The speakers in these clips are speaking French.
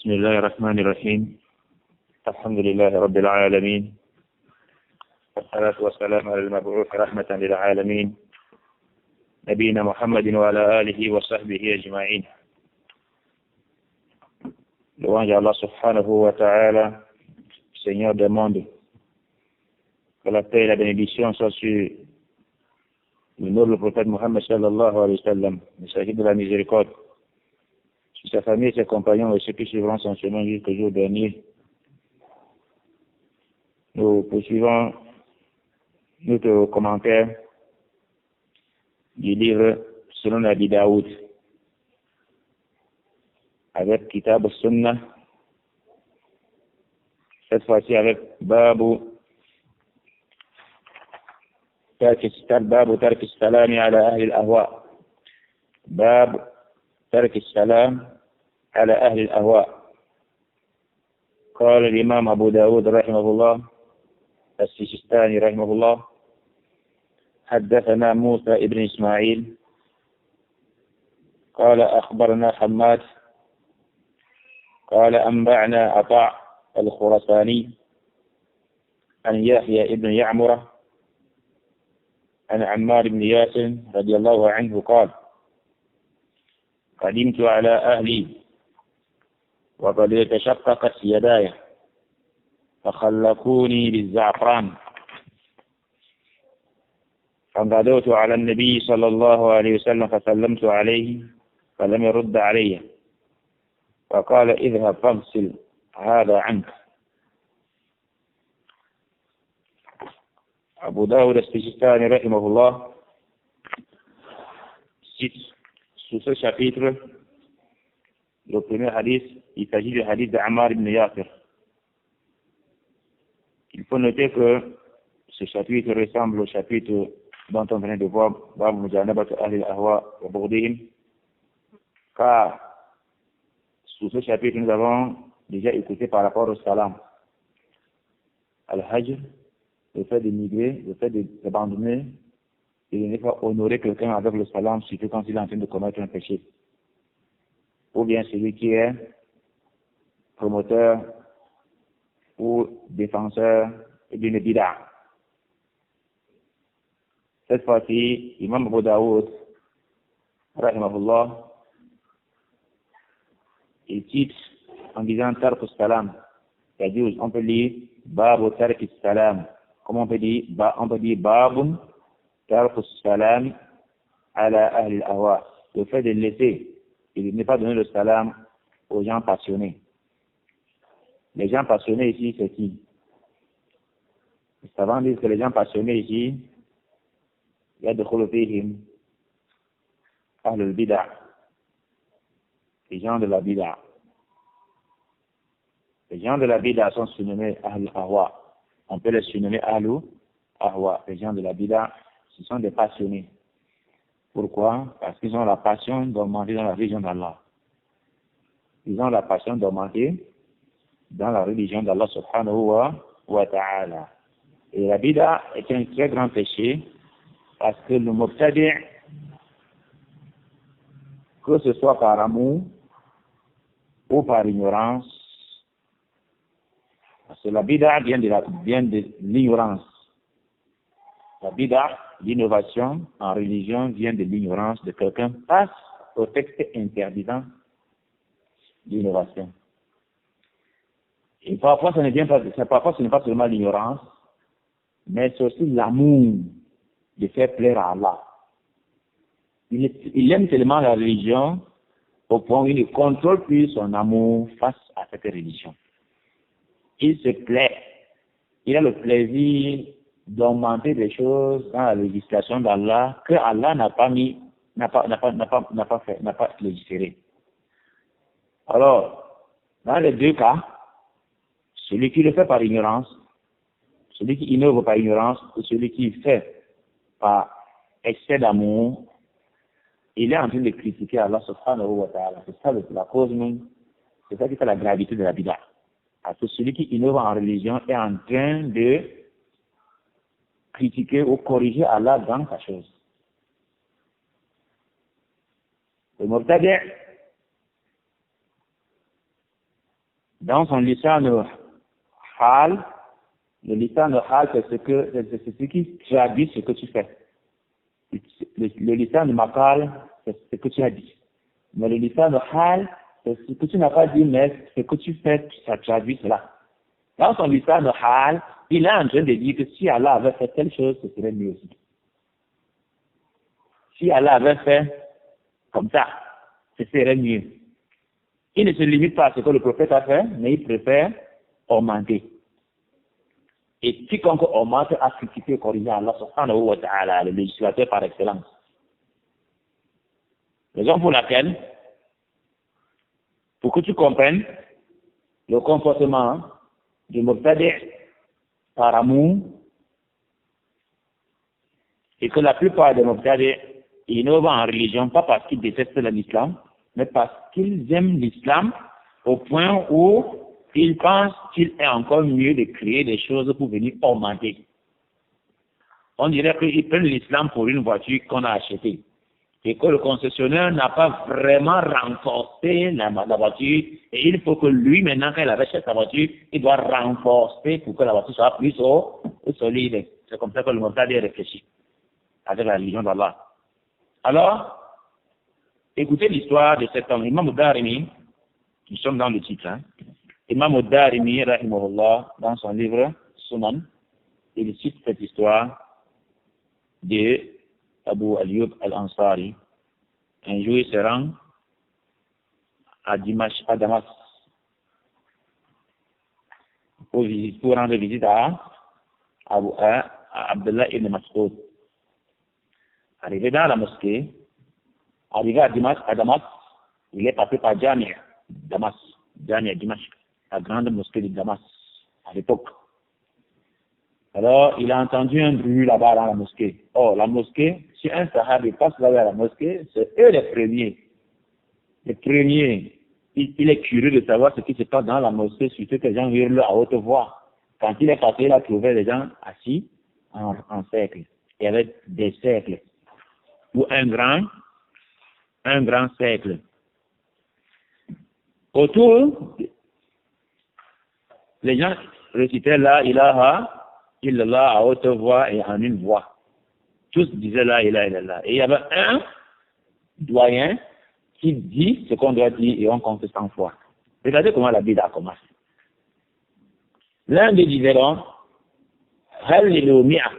بسم الله الرحمن الرحيم. الحمد لله رب العالمين، والصلاة والسلام على المبعوث رحمة للعالمين نبينا محمد وعلى آله وصحبه أجمعين. Louange à Allah subhanahu wa ta'ala, Seigneur des mondes. Que la paix et la bénédiction soient sur le noble prophète Mohammed sallallahu alayhi wa sallam, le sahib de la miséricorde, sur sa famille et ses compagnons et ceux qui suivront son chemin jusqu'au jour dernier. Nous poursuivons notre commentaire du livre Sunan Abi Daoud avec Kitab al-Sunnah, cette fois-ci avec Babu ترك السلام على أهل الأهواء. باب ترك السلام على أهل الأهواء. قال الإمام أبو داود رحمه الله السجستاني رحمه الله: حدثنا موسى ابن إسماعيل قال أخبرنا حماد قال أنبأنا عطاء الخرساني عن يحيى ابن يعمرة عن عمار بن ياسر رضي الله عنه قال: قدمت على أهلي وقد تشققت يداي فخلقوني بالزعفران فانغدوت على النبي صلى الله عليه وسلم فسلمت عليه فلم يرد علي فقال: اذهب فاغسل هذا عنك. Abu Daoud al-Sijistani rahimahullah cite sous ce chapitre le premier hadith. Il s'agit du hadith d'Ammar ibn Yasir. Il faut noter que ce chapitre ressemble au chapitre dont on venait de voir, Bab Mujanabat Ahli al-Ahwa wa Bughdihim, car sous ce chapitre nous avons déjà écouté par rapport au salam, al-Hajr, le fait de migrer, le fait d'abandonner et de ne pas honorer quelqu'un avec le salam, surtout quand il est en train de commettre un péché. Ou bien celui qui est promoteur ou défenseur d'une bid'a. Cette fois-ci, Imam Abu Daoud, rahimahullah, il titre en disant Tark salam. C'est-à-dire, on peut lire Babu Tark salam. Comment on peut dire Babun Tark salam ala ahli al-ahwa. Le fait de laisser et de ne pas donner le salam aux gens passionnés. Les gens passionnés ici, c'est qui? Les savants disent que les gens passionnés ici, يدخل فيهم أهل البدع, les gens de la bid'a. Les gens de la bid'a sont surnommés Ahl al-Ahwa. On peut les surnommer Ahl al-Ahwa. Les gens de la bid'a, ce sont des passionnés. Pourquoi? Parce qu'ils ont la passion d'augmenter dans la religion d'Allah. Ils ont la passion d'augmenter dans la religion d'Allah subhanahu wa ta'ala. Et la bid'a est un très grand péché parce que le mubtadi', que ce soit par amour ou par ignorance, parce que la bid'a vient de l'ignorance. La bid'a, l'innovation en religion vient de l'ignorance de quelqu'un face au texte interdisant l'innovation. Et parfois, ce n'est pas seulement l'ignorance, mais c'est aussi l'amour de faire plaire à Allah. Il aime tellement la religion au point où il ne contrôle plus son amour face à cette religion. Il se plaît, il a le plaisir d'augmenter des choses dans la législation d'Allah que Allah n'a pas légiféré. Alors, dans les deux cas, celui qui le fait par ignorance, celui qui innove par ignorance, ou celui qui fait par excès d'amour, il est en train de critiquer Allah subhanahu wa ta'ala. C'est ça la cause même, c'est ça qui fait la gravité de la bid'a. Parce que celui qui innove en religion est en train de critiquer ou corriger Allah dans sa chose. Le mubtadi', Dans son lisan hal, le lisan hal, c'est ce qui traduit ce que tu fais. Le lisan maqal, c'est ce que tu as dit. Mais le lisan hal, c'est ce que tu n'as pas dit, mais ce que tu fais, ça traduit cela. Dans son lisan hal, il est en train de dire que si Allah avait fait telle chose, ce serait mieux aussi. Si Allah avait fait comme ça, ce serait mieux. Il ne se limite pas à ce que le prophète a fait, mais il préfère augmenter. Et quiconque augmente a critiqué et corrigé Allah subhanahu wa ta'ala, le législateur par excellence. Raison pour laquelle, pour que tu comprennes le comportement du mubtadi' par amour, et que la plupart des mubtadi' innovent en religion, pas parce qu'ils détestent l'islam, mais parce qu'ils aiment l'islam au point où ils pensent qu'il est encore mieux de créer des choses pour venir augmenter. On dirait qu'ils prennent l'islam pour une voiture qu'on a achetée. Et que le concessionnaire n'a pas vraiment renforcé la voiture. Et il faut que lui, maintenant, quand il achète sa voiture, il doit renforcer pour que la voiture soit plus solide. C'est comme ça que le mubtadi' réfléchit avec la religion d'Allah. Alors, écoutez l'histoire de cet homme, Imam Darimi, nous sommes dans le titre. Imam Darimi, rahimahullah, dans son livre Sunan, il cite cette histoire de Abu Ayyub al-Ansari. Un jour, il se rend à Damas pour rendre visite à Abdullah ibn Mas'ud. Arrivé dans la mosquée, arrivé à Damas, il est passé par Jamia Dimashq, la grande mosquée de Damas à l'époque. Alors, il a entendu un bruit là-bas dans la mosquée. Oh, la mosquée, si un sahabi passe là-bas à la mosquée, c'est eux les premiers. Les premiers. Il est curieux de savoir ce qui se passe dans la mosquée, surtout que les gens hurlent à haute voix. Quand il est passé, il a trouvé les gens assis en cercle. Il y avait des cercles. Ou un grand cercle. Autour, les gens récitaient la ilaha illallah à haute voix et en une voix. Tous disaient la ilaha illallah. Et il y avait un doyen qui dit ce qu'on doit dire et on compte 100 fois. Regardez comment la Bible a commencé. L'un des disait donc, Halilu mi'a.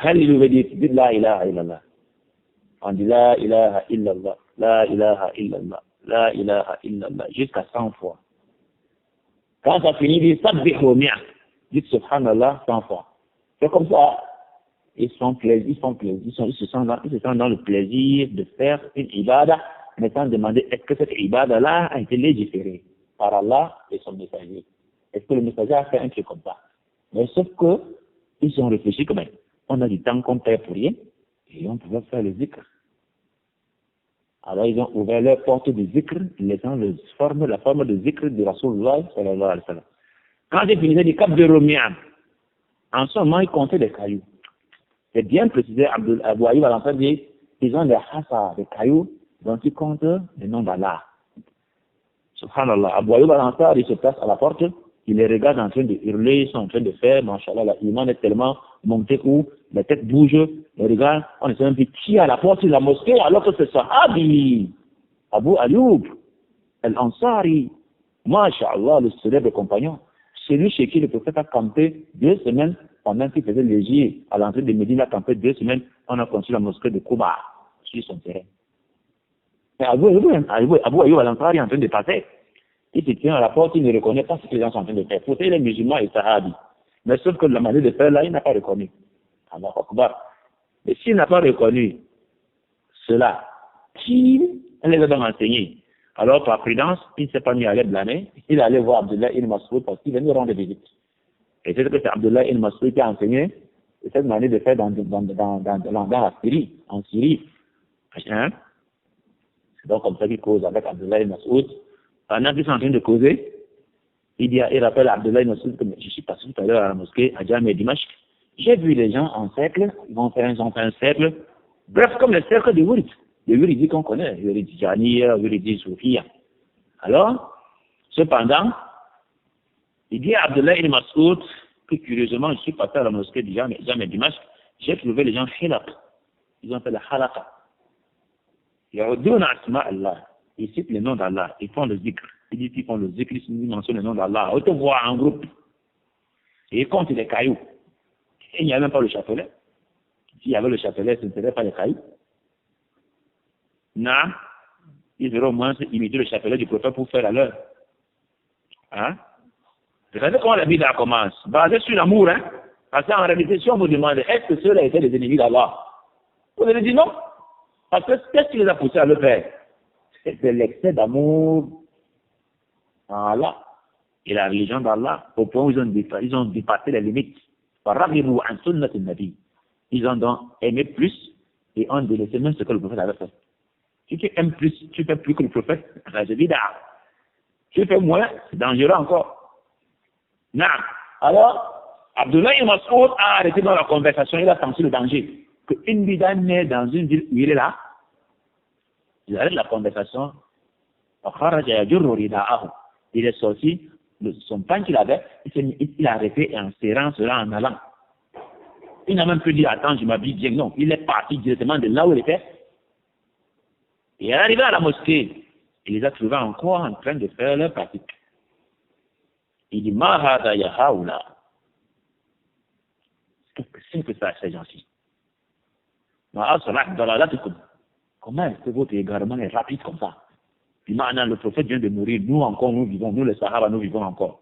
Halilu veut dire la ilaha illallah. On dit la ilaha illallah, la ilaha illallah, la ilaha illallah, jusqu'à 100 fois. Quand ça finit, il dit sabbihu mi'a. Dites subhanallah 100 fois. C'est comme ça. Ils se sentent dans le plaisir de faire une ibada, mais sans demander est-ce que cette ibada-là a été légiférée par Allah et son messager. Est-ce que le messager a fait un truc comme ça? Mais sauf que, ils ont réfléchi quand même. On a du temps qu'on paie pour rien, et on pouvait faire le zikr. Alors ils ont ouvert leur porte de zikr, laissant la forme de zikr de Rasulullah sallallahu alayhi wa sallam. Quand ils finissaient du cap de Romian, en ce moment, ils comptaient des cailloux. C'est bien précisé, Abu Ayyub al-Ansari dit, ils ont des hassa, des cailloux, dont ils comptent le nom d'Allah. Subhanallah. Abu Ayyub al-Ansari, il se place à la porte, il les regarde en train de hurler, ils sont en train de faire, mashallah, l'iman est tellement monté où la tête bouge, les regards, on essaie un peu qui à la porte de la mosquée, alors que c'est Sahabi, Abu Ayyub al-Ansari, mashallah, le célèbre compagnon. Celui chez qui le prophète a campé 2 semaines pendant qu'il faisait léger à l'entrée de Médine, il a campé 2 semaines, on a construit la mosquée de Kouba sur son terrain. Mais Abu Ayyub al-Ansari est en train de passer. Il se tient à la porte, il ne reconnaît pas ce que les gens sont en train de faire. Pourtant, il est musulman et sahabi. Mais sauf que la manière de faire là, il n'a pas reconnu. Allah Akbar. Et s'il n'a pas reconnu cela, qui les a donc enseignés? Alors, par prudence, il ne s'est pas mis à les blâmer. Il allait voir Abdullah ibn Mas'ud parce qu'il venait rendre visite. Et c'est que c'est Abdullah ibn Mas'ud qui a enseigné cette manière de faire dans la Syrie, en Syrie. Hein? C'est donc comme ça qu'il cause avec Abdullah ibn Mas'ud. Pendant qu'ils sont en train de causer, il rappelle à Abdullah ibn Mas'ud que je suis passé tout à l'heure à la mosquée à Jamia Dimashq. J'ai vu les gens en cercle, ils ont fait un cercle. Bref, comme le cercle de Wurid. Le Wurid qu'on connaît, le Wurid Tijani, le Wurid Soufia. Alors, Cependant, il dit à Abdullah ibn Mas'ud que curieusement, je suis passé à la mosquée du Jam Dimanche, j'ai trouvé les gens khilaq. Ils ont fait la halaqa. Ya'uduna asma Allah. Ils citent les noms d'Allah. Ils font le zikr. Ils disent qu'ils font le zikr, ils mentionnent le nom d'Allah. On te voit en groupe. Et ils comptent les cailloux. Et il n'y a même pas le chapelet. S'il y avait le chapelet, ce ne serait pas les cailloux. Non. Ils auraient au moins imité le chapelet du prophète pour faire la leur. Hein? Vous savez comment la bid'a commence? Basé sur l'amour, hein? Parce qu'en réalité, si on vous demande, est-ce que ceux-là étaient les ennemis d'Allah? Vous allez dire non. Parce que qu'est-ce qui les a poussés à le faire? C'est l'excès d'amour en Allah et la religion d'Allah, au point où ils ont dépassé les limites. Ils ont donc aimé plus et ont délaissé même ce que le prophète avait fait. Si tu aimes plus, tu fais plus que le prophète, c'est bid'a. Tu fais moins, c'est dangereux encore. Non. Alors, Abdullah ibn Mas'ud a arrêté dans la conversation, il a senti le danger. Qu'une bid'a naît dans une ville où il est là, il arrête la conversation, il est sorti, son pain qu'il avait, il a arrêté en serrant cela en allant. Il n'a même plus dit, attends, je m'habille bien. Non, il est parti directement de là où il était. Et il est arrivé à la mosquée. Il les a trouvés encore en train de faire leur pratique. Il dit, Mahada ya haoula. Qu'est-ce que c'est que ça, ces gens-ci? Comment est-ce que votre égarement est rapide comme ça? Puis maintenant, le prophète vient de mourir. Nous encore, nous vivons. Nous, les Sahaba, nous vivons encore.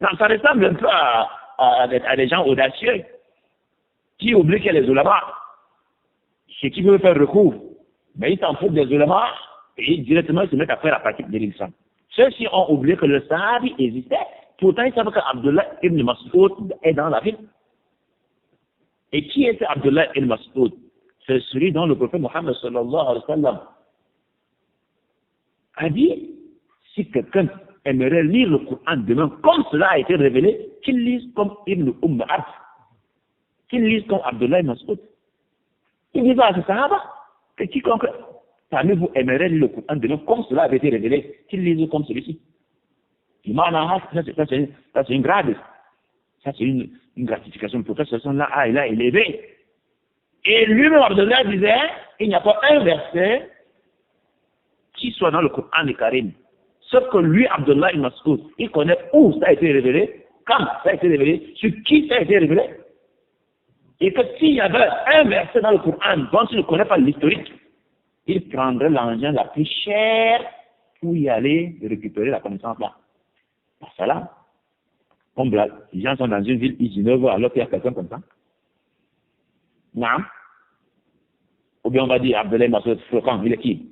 Non, ça ressemble un peu à des gens audacieux qui oublient qu'il y a les ulémas. Ceux qui veulent faire recours, mais ils s'en foutent des ulémas et directement ils se mettent à faire la pratique de l'islam. Ceux-ci ont oublié que le Sahabi existait. Pourtant, ils savent qu'Abdullah ibn Mas'ud est dans la ville. Et qui était Abdullah ibn Mas'ud? C'est celui dont le prophète Mohammed sallallahu alayhi wa sallam a dit, si quelqu'un aimerait lire le Coran demain comme cela a été révélé, qu'il lise comme Ibn Abd, qu'il lise comme Abdullah ibn Mas'ud. Il dit à ce Sahaba que quiconque parmi vous aimerait lire le Coran demain comme cela a été révélé, qu'il lise comme celui-ci. Ça c'est une grade. Ça c'est une gratification. Le prophète là a élevé. Et lui-même Abdullah disait, il n'y a pas un verset qui soit dans le Coran de Karim. Sauf que lui, Abdullah ibn Mas'ud, il connaît où ça a été révélé, quand ça a été révélé, sur qui ça a été révélé. Et que s'il y avait un verset dans le Coran dont il ne connaît pas l'historique, il prendrait l'engin la plus chère pour y aller récupérer la connaissance là. C'est là. Comme les gens sont dans une ville, ils innovent alors qu'il y a quelqu'un comme ça. Non. Ou bien on va dire, Abdullah ibn Mas'ud, fréquent, il est qui?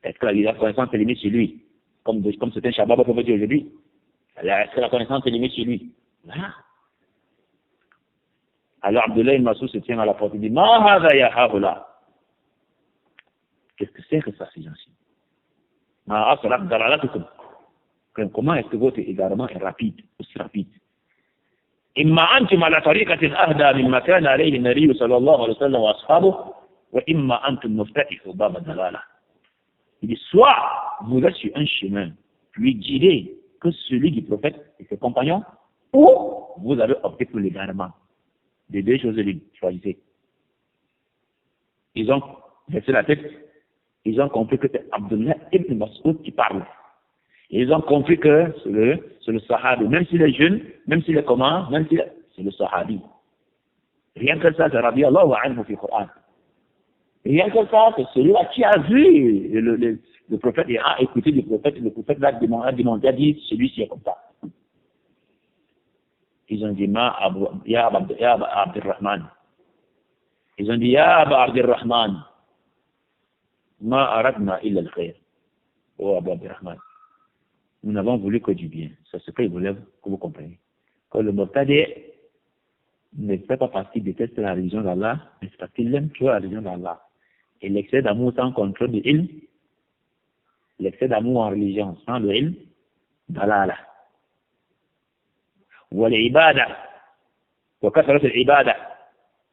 Est-ce que la connaissance est limitée sur lui? Comme c'est un Shabbat, on peut dire aujourd'hui. Est-ce que la connaissance est limitée sur lui? Voilà. Alors Abdullah ibn Mas'ud se tient à la porte et dit, Ma hadha ya haoula. Qu'est-ce que c'est que ça, ces gens-ci? Comment est-ce que votre égarement est rapide, aussi rapide? إما أنتم على طريقة أهدى مما كان عليه النبي صلى الله عليه وسلم وأصحابه وإما أنتم مفتتحوا باب الضلالة. Il dit, soit vous êtes sur un chemin plus guidé que celui du prophète et ses compagnons, ou vous avez opté pour l'égarement. Les deux choses, choisissez. Ils ont baissé la tête, ils ont compris que c'est Abdullah ibn Mas'ud qui parle. Et ils ont compris que c'est le Sahabi, même s'il est jeune, même s'il est comment, même s'il est, c'est le Sahabi. Rien que ça, c'est Rabbi Allah wa anhu fi Qur'an. Rien que ça, c'est celui-là qui a vu le prophète et a écouté le prophète l'a demandé, a dit, celui-ci est comme ça. Ils ont dit, Ya Abdurrahman. Ils ont dit, Ya Abdurrahman. Ma aradna illa al-khair. Oh Abdurrahman. Nous n'avons voulu que du bien. C'est ce qu'il voulait que vous compreniez. Que le Mubtadi ne fait pas partie des tests de la religion d'Allah, mais c'est parce qu'il aime toujours la religion d'Allah. Et l'excès d'amour sans contrôle de ilm, l'excès d'amour en religion sans le ilm, dalala. والعبادة وكثرة العبادة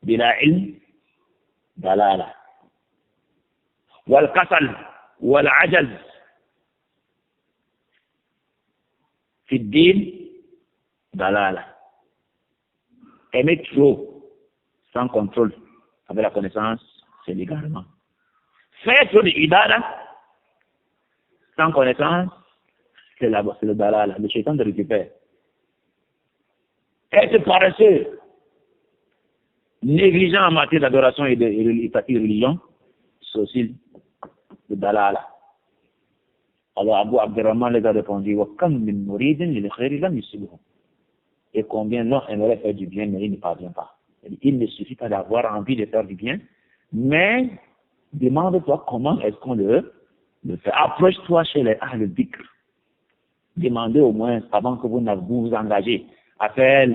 بلا علم ضلالة والكسل والعجز Fiddin, dalala. Aimer trop, sans contrôle, avec la connaissance, c'est l'égarement. Faire trop d'ibada, sans connaissance, c'est le dalala. Le shaitan te récupère. Être paresseux, négligent en matière d'adoration et de pratique de religion, c'est aussi le dalala. Alors Abu Abdurrahman les a répondu, et combien l'on aimerait faire du bien, mais il ne parvient pas. Il ne suffit pas d'avoir envie de faire du bien, mais demande-toi comment est-ce qu'on le fait. Approche-toi chez les Ahl al-Dhikr. Demandez au moins, avant que vous vous engagez, à faire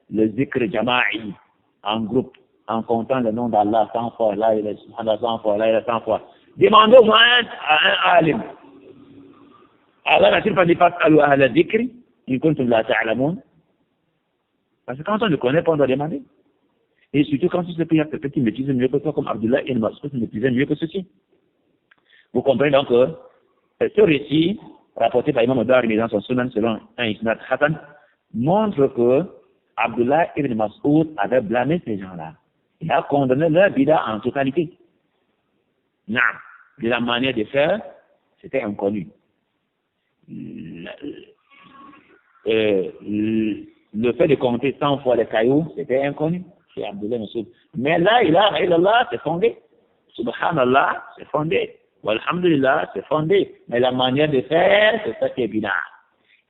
le Dhikr Jama'i en groupe, en comptant le nom d'Allah 100 fois, là il est 100 fois, là il est 100 fois. Demandez au moins à un alim. Allah n'a-t-il pas dit fas'alu ahla dhikri in kuntum la ta'lamun? Parce que quand on ne connaît pas, on doit demander. Et surtout quand tu sais qu'il y a quelqu'un qui maîtrise mieux que toi, comme Abdullah ibn Mas'ud qui maîtrisait mieux que ceci. Vous comprenez donc que ce récit, rapporté par Imam Darimi dans son Sunan selon un isnad Hassan, montre que Abdullah ibn Mas'ud avait blâmé ces gens-là. Il a condamné leur bida en totalité. Non, de la manière de faire, c'était inconnu. Le fait de compter 100 fois les cailloux, c'était inconnu chez Abdullah Massoud. Mais là, ilaha illallah, c'est fondé. Subhanallah, c'est fondé. Walhamdulillah, c'est fondé. Mais la manière de faire, c'est ça qui est bid'a.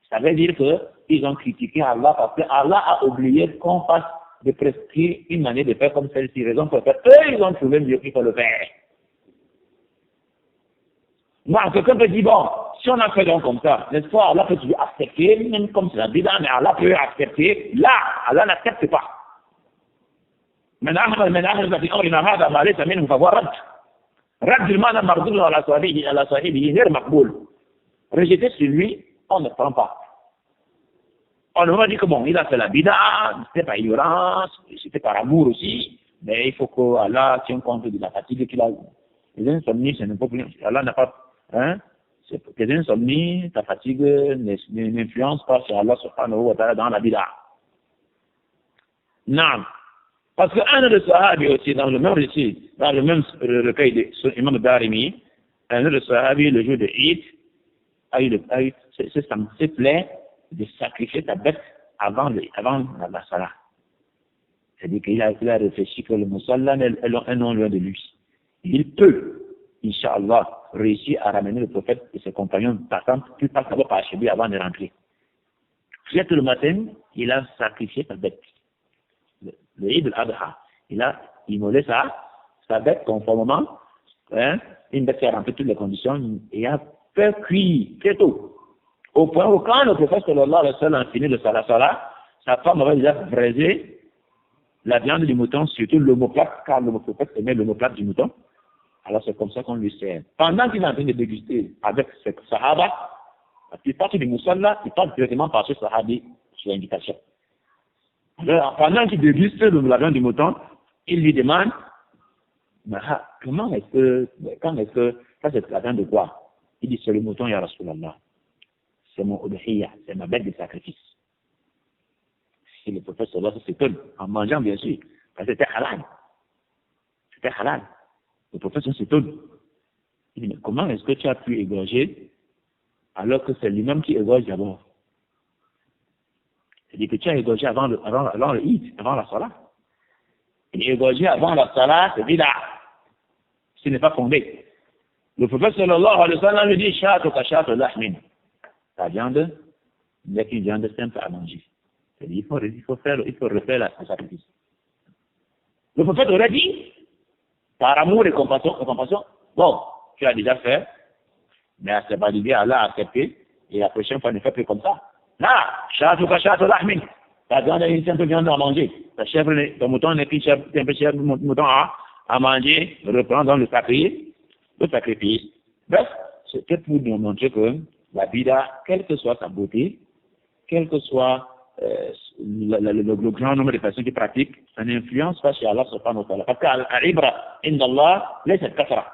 Ça veut dire qu'ils ont critiqué Allah parce que Allah a oublié qu'on fasse de prescrire une manière de faire comme celle-ci. Raison pour laquelle eux, ils ont trouvé mieux qu'il faut le faire. Non, quelqu'un peut dire, bon, si on a fait donc comme ça, n'est-ce pas, Allah peut toujours accepter, même comme c'est la bid'a, mais Allah peut accepter. Là, Allah n'accepte pas. من أحدث في أمرنا هذا ما ليس منه فهو رد. رد المعنى مردود على صاحبه غير مقبول. Rejeter sur lui, on ne prend pas. On va dire que bon, il a fait la bid'a, c'était par ignorance, c'était par amour aussi, mais il faut que Allah tienne compte de la fatigue qu'il a eu. Les insomnies, ce n'est pas plus. Allah n'a pas. Hein? Tes insomnies, ta fatigue n'influence pas sur Allah subhanahu wa ta'ala dans la bid'a. Non. Parce qu'un de sahabi aussi, dans le même récit, dans le même recueil de Imam Darimi, un de sahabi, le jour de Eid, a eu c'est plaît de sacrifier ta bête avant la salat. C'est-à-dire qu'il a réfléchi que le musulman est non loin de lui. Il peut, Inch'Allah, réussir à ramener le prophète et ses compagnons passant plus par chez lui avant de rentrer. Puis le matin, il a sacrifié sa bête. Le Eid al-Adha, il a immolé sa bête conformément, une bête qui a rempli toutes les conditions, et a fait cuire très tôt. Au point où quand le prophète sallallahu alayhi wa sallam a fini de salat, sa femme avait déjà braisé la viande du mouton, surtout l'omoplate, car le prophète aimait l'omoplate du mouton. Alors c'est comme ça qu'on lui sert. Pendant qu'il est en train de déguster avec ses sahaba, la plupart des musulmans, ils partent directement par ce sahabi sur l'invitation. Alors, pendant qu'il déguste la viande du mouton, il lui demande, comment est-ce que, ça c'est la viande de quoi? Il dit, c'est le mouton, ya Rasulallah. C'est mon udhiyya, c'est ma bête de sacrifice. Si le prophète sallallahu alayhi wa sallam s'étonne, en mangeant bien sûr, parce que c'était halal. C'était halal. Le prophète s'étonne. Il dit, mais comment est-ce que tu as pu égorger alors que c'est lui-même qui égorge d'abord? C'est-à-dire que tu as égorgé avant le Eid, avant la salat. Et égorger avant la salat, c'est bid'a. Ce n'est pas fondé. Le prophète sallallahu alayhi wa sallam lui dit, shatu ka shatu lahmin. Ta viande n'est qu'une viande simple à manger. C'est-à-dire il faut refaire la sacrifice. Le prophète aurait dit, par amour et compassion, bon, tu as déjà fait, mais c'est pas l'idée, Allah a accepté, et la prochaine fois ne fais plus comme ça. Là, shatu ka shatu lahmin. Ta viande est une simple viande à manger. Ton mouton n'est qu'une simple mouton à manger, reprends donc le sacrifice. Bref, c'était pour nous montrer que la bid'a, quelle que soit sa beauté, quel que soit le grand nombre de personnes qui pratiquent, ça n'influence pas sur Allah subhanahu wa ta'ala. Parce qu'à l'ibra, inda Allah, laisse cette kasra.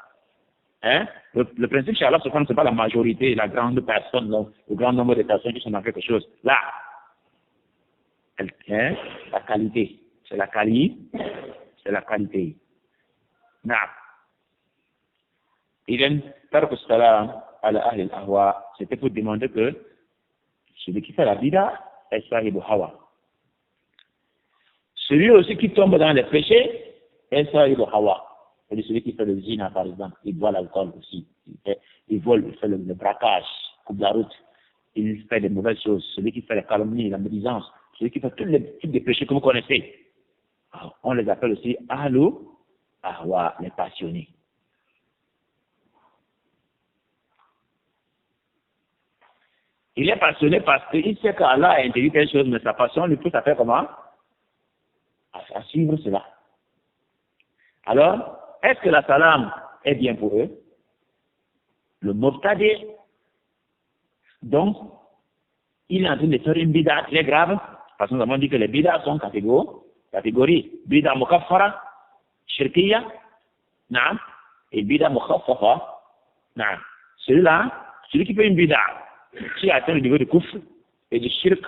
Hein? Le principe chez Allah, ce n'est pas la majorité, la grande personne, le grand nombre de personnes qui sont dans quelque chose. Là, la qualité. C'est la qualité. C'est la qualité. Non. Idem, tarku salam ala ahli al-ahwa, c'était pour demander que celui qui fait la bida est sahibu hawa. Celui aussi qui tombe dans les péchés est sahibu hawa. C'est celui qui fait le zina, par exemple, il boit l'alcool aussi, il vole, il fait le braquage, coupe la route, il fait des mauvaises choses, celui qui fait la calomnie, la médisance, celui qui fait tous les types de péchés que vous connaissez. Alors, on les appelle aussi ahlu ahwa, les passionnés. Il est passionné parce qu'il sait qu'Allah a interdit quelque chose, mais sa passion lui pousse à faire comment? À suivre cela. Alors, est-ce que la salam est bien pour eux? Le mubtadi, donc, il est en train de faire une bida très grave, parce que nous avons dit que les bidas sont catégories. Bida mukaffara, shirkiya, naam, et bida mukhaffafa, naam. Celui-là, celui qui fait une bida, qui atteint le niveau de kufr et de shirk,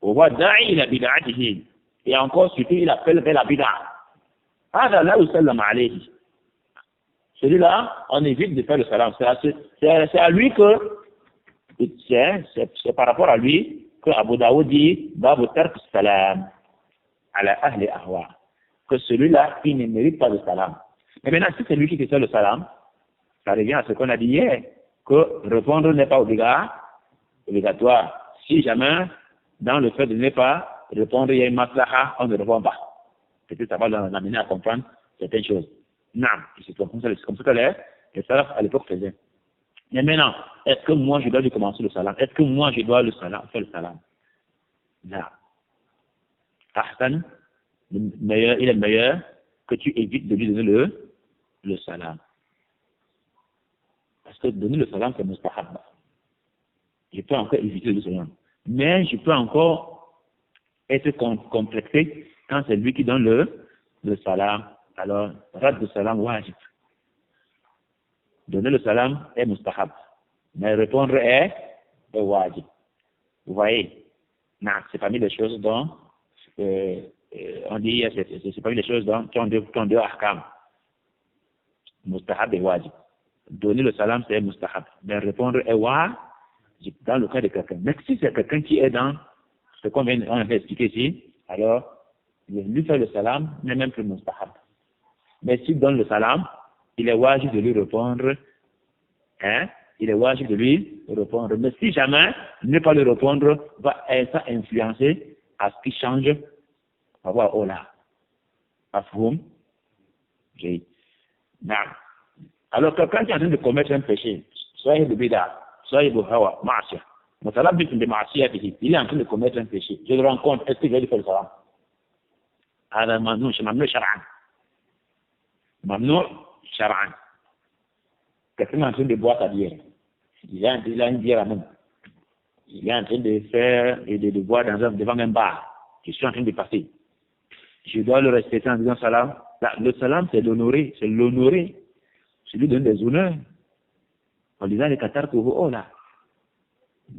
on voit da'i la bida'atihi, et encore surtout il appelle vers la bida'. هذا لا يسلم عليه. Celui-là, on évite de faire le salam. C'est à lui que, c'est par rapport à lui que Abu Daoud dit, Babu tark salam ala ahli ahwa. Que celui-là, il ne mérite pas le salam. Mais maintenant, si c'est lui qui fait le salam, ça revient à ce qu'on a dit hier, que répondre n'est pas obligatoire. Si jamais, dans le fait de ne pas répondre, il y a une maslaha, on ne répond pas. Peut-être ça va l'amener à comprendre certaines choses. Non, c'est comme ça que les salafs à l'époque faisaient. Mais maintenant, est-ce que moi je dois lui commencer le salam? Est-ce que moi je dois faire le salam? Non. Ahsan, il est meilleur que tu évites de lui donner le salam. Parce que donner le salam, c'est mustahab. Je peux encore éviter le salam. Mais je peux encore être complexé quand c'est lui qui donne le salam. Alors, rad le salam wajib. Donner le salam est mustahab. Mais répondre est wajib. Vous voyez? Non, c'est parmi les choses dont on dit, c'est parmi les choses dont qui ont deux ahkam. Mustahab et wajib. Donner le salam, c'est mustahab. Mais répondre est wajib dans le cas de quelqu'un. Mais si c'est quelqu'un qui est dans ce qu'on vient d'expliquer ici, alors, lui faire le salam n'est même plus mustahab. Mais s'il donne le salam, il est wajib de lui répondre. Hein? Il est wajib de lui répondre. Mais si jamais ne pas lui répondre, va être influencé à ce qu'il change. On va voir, oh là. Afroum. Alors, quelqu'un qui est en train de commettre un péché, soit il est bida, soit il est hawa, ma'asiyah. Mon salam dit de ma'asiyah, il est en train de commettre un péché. Je le rencontre, est-ce qu'il va lui faire le salam? هذا ممنوع شرعا. ممنوع شرعا. Quelqu'un est en train de boire sa bière. Il a une bière à main. Il est en train de faire et de boire devant un bar. Je suis en train de passer. Je dois le respecter en disant salam. Là, le salam, c'est l'honorer. C'est l'honorer. C'est lui donner des honneurs. En disant les Qatar pour vous, oh là.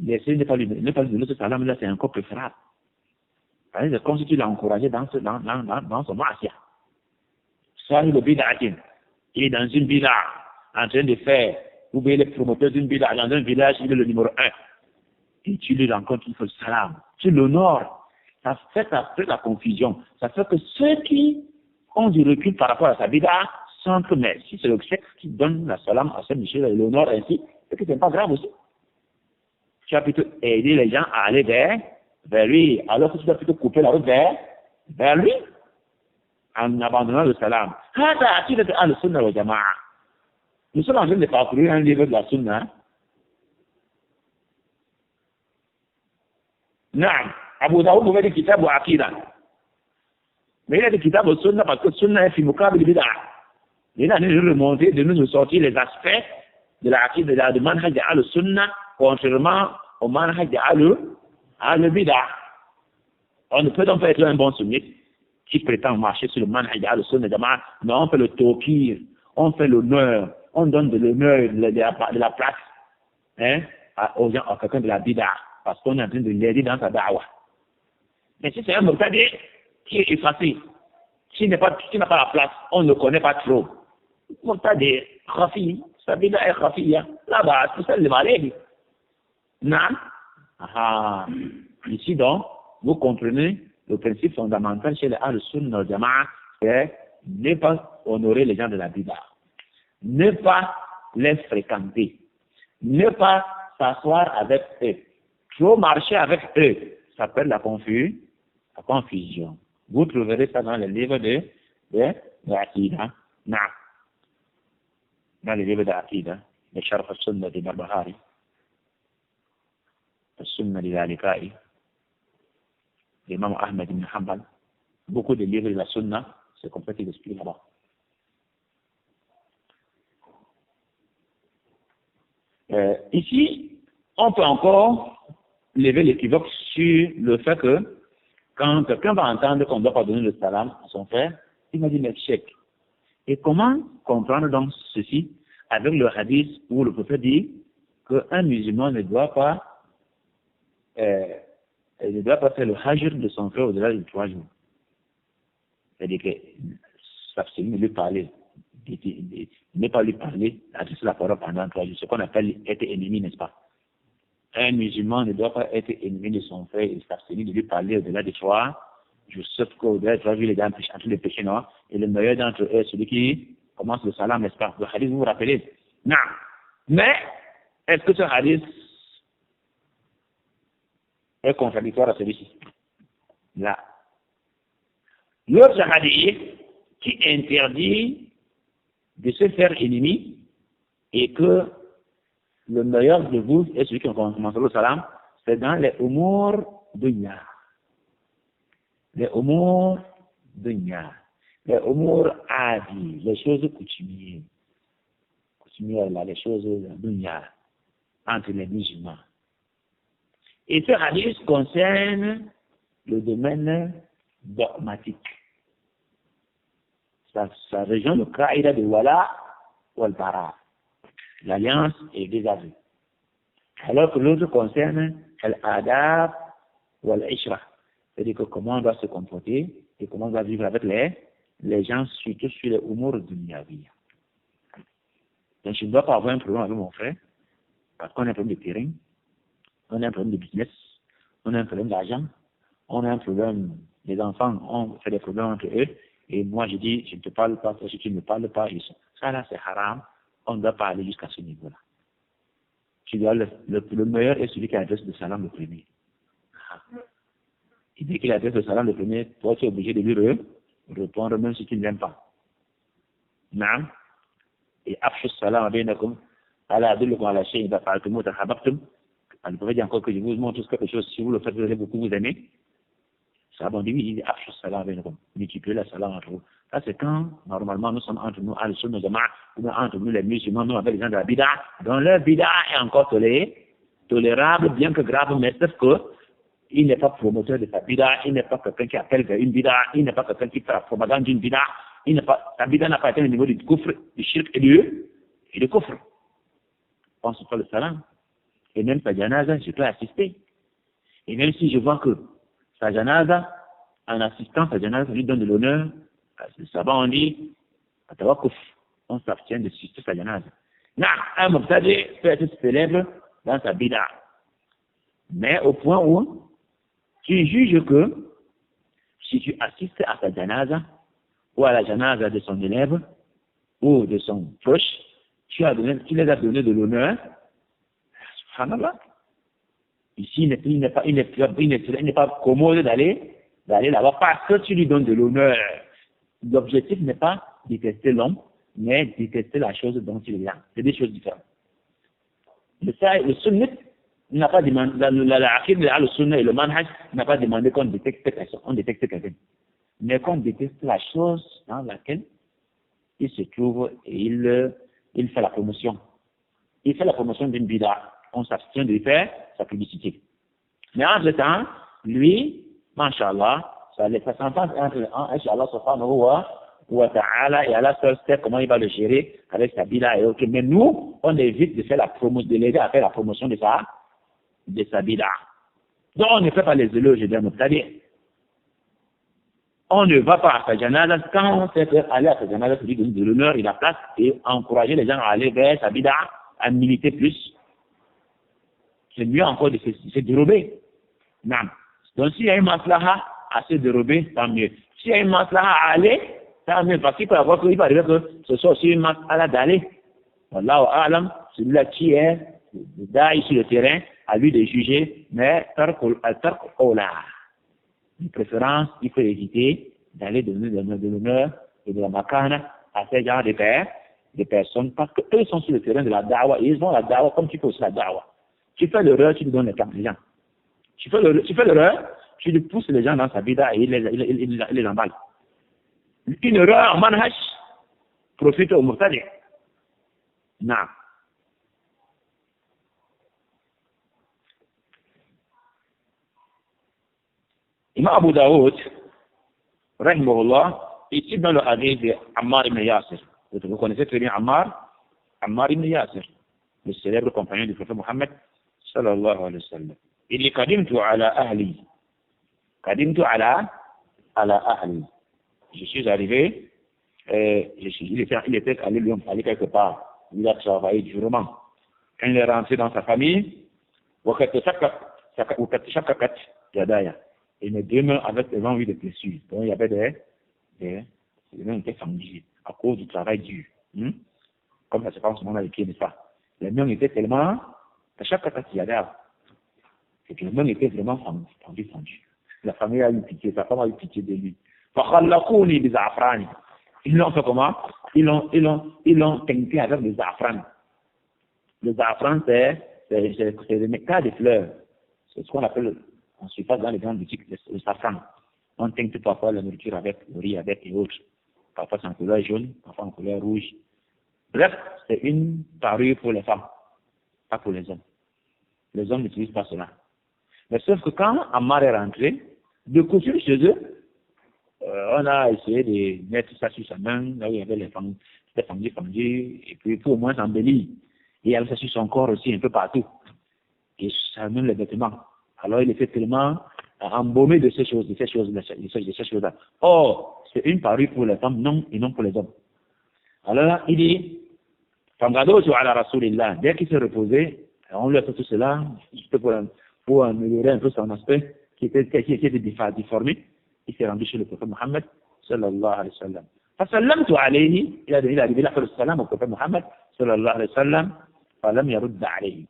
Laissez ne pas lui donner ce salam là, c'est encore préférable. C'est comme si tu l'as encouragé dans son ma'asiyah. Soit le bid'atin, il est dans une bid'a, en train de faire, ou bien les promoteurs d'une bid'a dans un village, il est le numéro 1. Et tu lui rencontres, il faut le salam. Tu l'honores. Ça fait la confusion. Ça fait que ceux qui ont du recul par rapport à sa bid'a sentent que, mais si c'est le chef qui donne la salam à ce monsieur, il l'honore ainsi, c'est que c'est pas grave aussi. Tu vas plutôt aider les gens à aller vers lui, alors que tu dois plutôt couper la route vers lui, en abandonnant le salam. Nous sommes en train de parcourir un livre de la sunna. Naam, Abu Daoud pouvait dire kitab ou aqida. Mais il a dit kitab ou sunna parce que sunna est fi muqabil bid'a. Il a dit de remonter, de nous sortir les aspects de la aqida, de manhaj al-sunna, contrairement au manhaj al-bid'a. On ne peut donc pas être un bon sunnite qui prétend marcher sur le manhaj al-sunna, mais on peut le tawqir, on fait l'honneur, on donne de l'honneur, de la place, hein, aux gens, à quelqu'un de la bid'a, parce qu'on est en train de l'aider dans sa da'wah. Mais si c'est un mubtadi qui est effacé, qui n'a pas la place, on ne le connaît pas trop. Mubtadi, khafi, sa bid'a est khafiya, là-bas, tout ça, le malade. Non? Ah, ici donc, vous comprenez le principe fondamental chez les Ahl-Sunnah wal Jama'a, c'est ne pas honorer les gens de la bid'a, ne pas les fréquenter, ne pas s'asseoir avec eux, trop marcher avec eux, ça s'appelle la confusion. Vous trouverez ça dans les livres de l'Aqida, dans les livres d'Aqida, les Sharh al-Sunnah de Barbahari, al-Sunnah de l'Alikai, l'imam Ahmed ibn Hanbal, beaucoup de livres de la Sunna, c'est comme ça qu'il explique là-bas. Ici, on peut encore lever l'équivoque sur le fait que quand quelqu'un va entendre qu'on ne doit pas donner le salam à son frère, il va dire mais chèque. Et comment comprendre donc ceci avec le hadith où le prophète dit qu'un musulman ne doit pas faire le hajr de son frère au-delà de 3 jours. C'est-à-dire que s'abstenir de lui parler, ne pas lui parler, adresser la parole pendant 3 jours, ce qu'on appelle être ennemi, n'est-ce pas? Un musulman ne doit pas être ennemi de son frère et s'abstenir de lui parler au-delà de 3 jours, sauf qu'au-delà de 3 jours, il est en train de pécher noirs, et le meilleur d'entre eux est celui qui commence le salam, n'est-ce pas? Le hadith, vous vous rappelez? Non. Mais, est-ce que ce hadith est contradictoire à celui-ci? Là. L'autre hadith qui interdit de se faire ennemi et que le meilleur de vous est celui qui commence le salam, c'est dans les umur dunya. Les umur dunya. Les umur adi, les choses coutumières. Coutumières là, les choses dunya, entre les musulmans. Et ce hadith concerne le domaine dogmatique. Ça rejoint le qaïda de wala wal bara, l'alliance et les aveux. Alors que l'autre concerne l'adab wal ishra, c'est-à-dire que comment on doit se comporter et comment on doit vivre avec les gens, surtout sur les umur dunyawi. Donc je ne dois pas avoir un problème avec mon frère, parce qu'on a un problème de terrain, on a un problème de business, on a un problème d'argent, on a un problème, les enfants, on fait des problèmes entre eux, et moi je dis, je ne te parle pas, si tu ne me parles pas, ça là c'est haram, on ne doit pas aller jusqu'à ce niveau-là. Tu dois le meilleur est celui qui adresse le salam le premier. Et dès qu'il adresse le salam le premier, toi tu es obligé de lui répondre même si tu ne l'aimes pas. Naam. Et afshu salam bainakum, ala adullukum ala shay'in idha fa'altumuhu tahabbtum. Le prophète dit encore que je vous montre quelque chose, si vous le faites, vous allez beaucoup vous aimer. Ça, bon, lui, il dit, afshu salam bainakum, multipliez la salam entre vous. Ça, c'est quand, normalement, nous sommes entre nous, Ahl-Sunnah wal Jama'a, ou bien entre nous, les musulmans, nous, avec les gens de la bid'a, dont leur bid'a est encore tolérable, bien que grave, mais sauf que, il n'est pas promoteur de sa bid'a, il n'est pas quelqu'un qui appelle une bid'a, il n'est pas quelqu'un qui fait la propagande d'une bid'a, sa bid'a n'a pas atteint le niveau du kufr, du shirk et du kufr. On se fait le salam. Et même sa janaza, je peux assister. Et même si je vois que sa janaza, en assistant sa janaza, ça lui donne de l'honneur, ça va, on dit, on s'abstient de assister sa janaza. Non, un mubtadi peut être célèbre dans sa bid'a. Mais au point où tu juges que si tu assistes à sa janaza, ou à la janaza de son élève, ou de son proche, tu les as donné de l'honneur. Subhanallah. Ici, il n'est pas commode d'aller là-bas parce que tu lui donnes de l'honneur. L'objectif n'est pas détester l'homme, mais détester la chose dont il est là. C'est des choses différentes. Le sunnite n'a pas demandé, le sunnah et le manhaj n'a pas demandé qu'on déteste quelqu'un. Mais qu'on déteste la chose dans laquelle il se trouve et il fait la promotion. Il fait la promotion d'une bid'a. On s'abstient de lui faire sa publicité. Mais entre-temps, lui, Masha'Allah, ça s'entend entre Inch'Allah, subhanahu wa wa ta'ala, et Allah seul sait comment il va le gérer avec sa bida et autres. Mais nous, on évite de faire la promotion, de l'aider à faire la promotion de sa bida. Donc on ne fait pas les éloges de c'est-à-dire, on ne va pas à sa janaza quand on sait qu'aller à sa janaza, c'est lui donner de l'honneur et la place et encourager les gens à aller vers sa bida, à militer plus. C'est mieux encore de se dérober. Non. Donc s'il y a une maslaha à se dérober, tant mieux. S'il y a une maslaha à aller, tant mieux. Parce qu'il peut arriver que ce soit aussi une maslaha d'aller. Wallahu a'lam, celui-là qui est d'aller sur le terrain, à lui de juger, mais de préférence, il faut éviter d'aller donner de l'honneur et de la makana à ces gens de personnes, parce qu'eux sont sur le terrain de la da'wa, et ils ont la da'wa comme tu fais aussi la da'wa. Tu fais l'erreur, tu lui donnes les cartes des gens. Tu fais l'erreur, tu lui pousses les gens dans sa bida et il les emballe. Une erreur en manhaj profite au murtadi. Non. Imam Abu Daoud, rahimahullah, ici dans le hadith de Ammar ibn Yasir. Vous connaissez très bien Ammar ibn Yasir, le célèbre compagnon du prophète Mohammed, sallallahu alayhi wa sallam. Il dit, Qadimtu ala ahli. Je suis arrivé, il était allé lui aller quelque part. Il a travaillé durement. Quand il est rentré dans sa famille, et mes deux mains avaient vraiment eu des blessures. Donc il y avait les mains étaient fendues à cause du travail dur. Comme ça se passe en ce moment avec les pieds, n'est-ce pas? Les mains étaient tellement, c'est que les mains étaient vraiment fendues. La famille a eu pitié, sa femme a eu pitié de lui. Ils l'ont fait comment? Ils l'ont teinté avec le za'afran. Le za'afran, c'est le nectar des fleurs. C'est ce qu'on appelle en surface dans les grandes boutiques, le safran. On teinte parfois la nourriture avec le riz, avec et autres. Parfois c'est en couleur jaune, parfois en couleur rouge. Bref, c'est une parure pour les femmes, pas pour les hommes. Les hommes n'utilisent pas cela. Mais sauf que quand Ammar est rentré, de couture chez eux, on a essayé de mettre ça sur sa main, là où il y avait les femmes, c'était fendu, et puis pour au moins s'embellir. Et il y avait ça sur son corps aussi, un peu partout. Et ça même les vêtements. Alors il était tellement embaumé de ces choses-là. Or, c'est une parure pour les femmes, non, et non pour les hommes. Alors il dit, dès qu'il s'est reposé, on lui a fait tout cela, pour améliorer un peu son aspect, qui était déformé. Il s'est rendu chez le prophète Mohammed, sallallahu alayhi wa sallam. فسلمت عليه, il a fait le salam au prophète Mohammed, sallallahu alayhi wa sallam, فلم يرد عليه.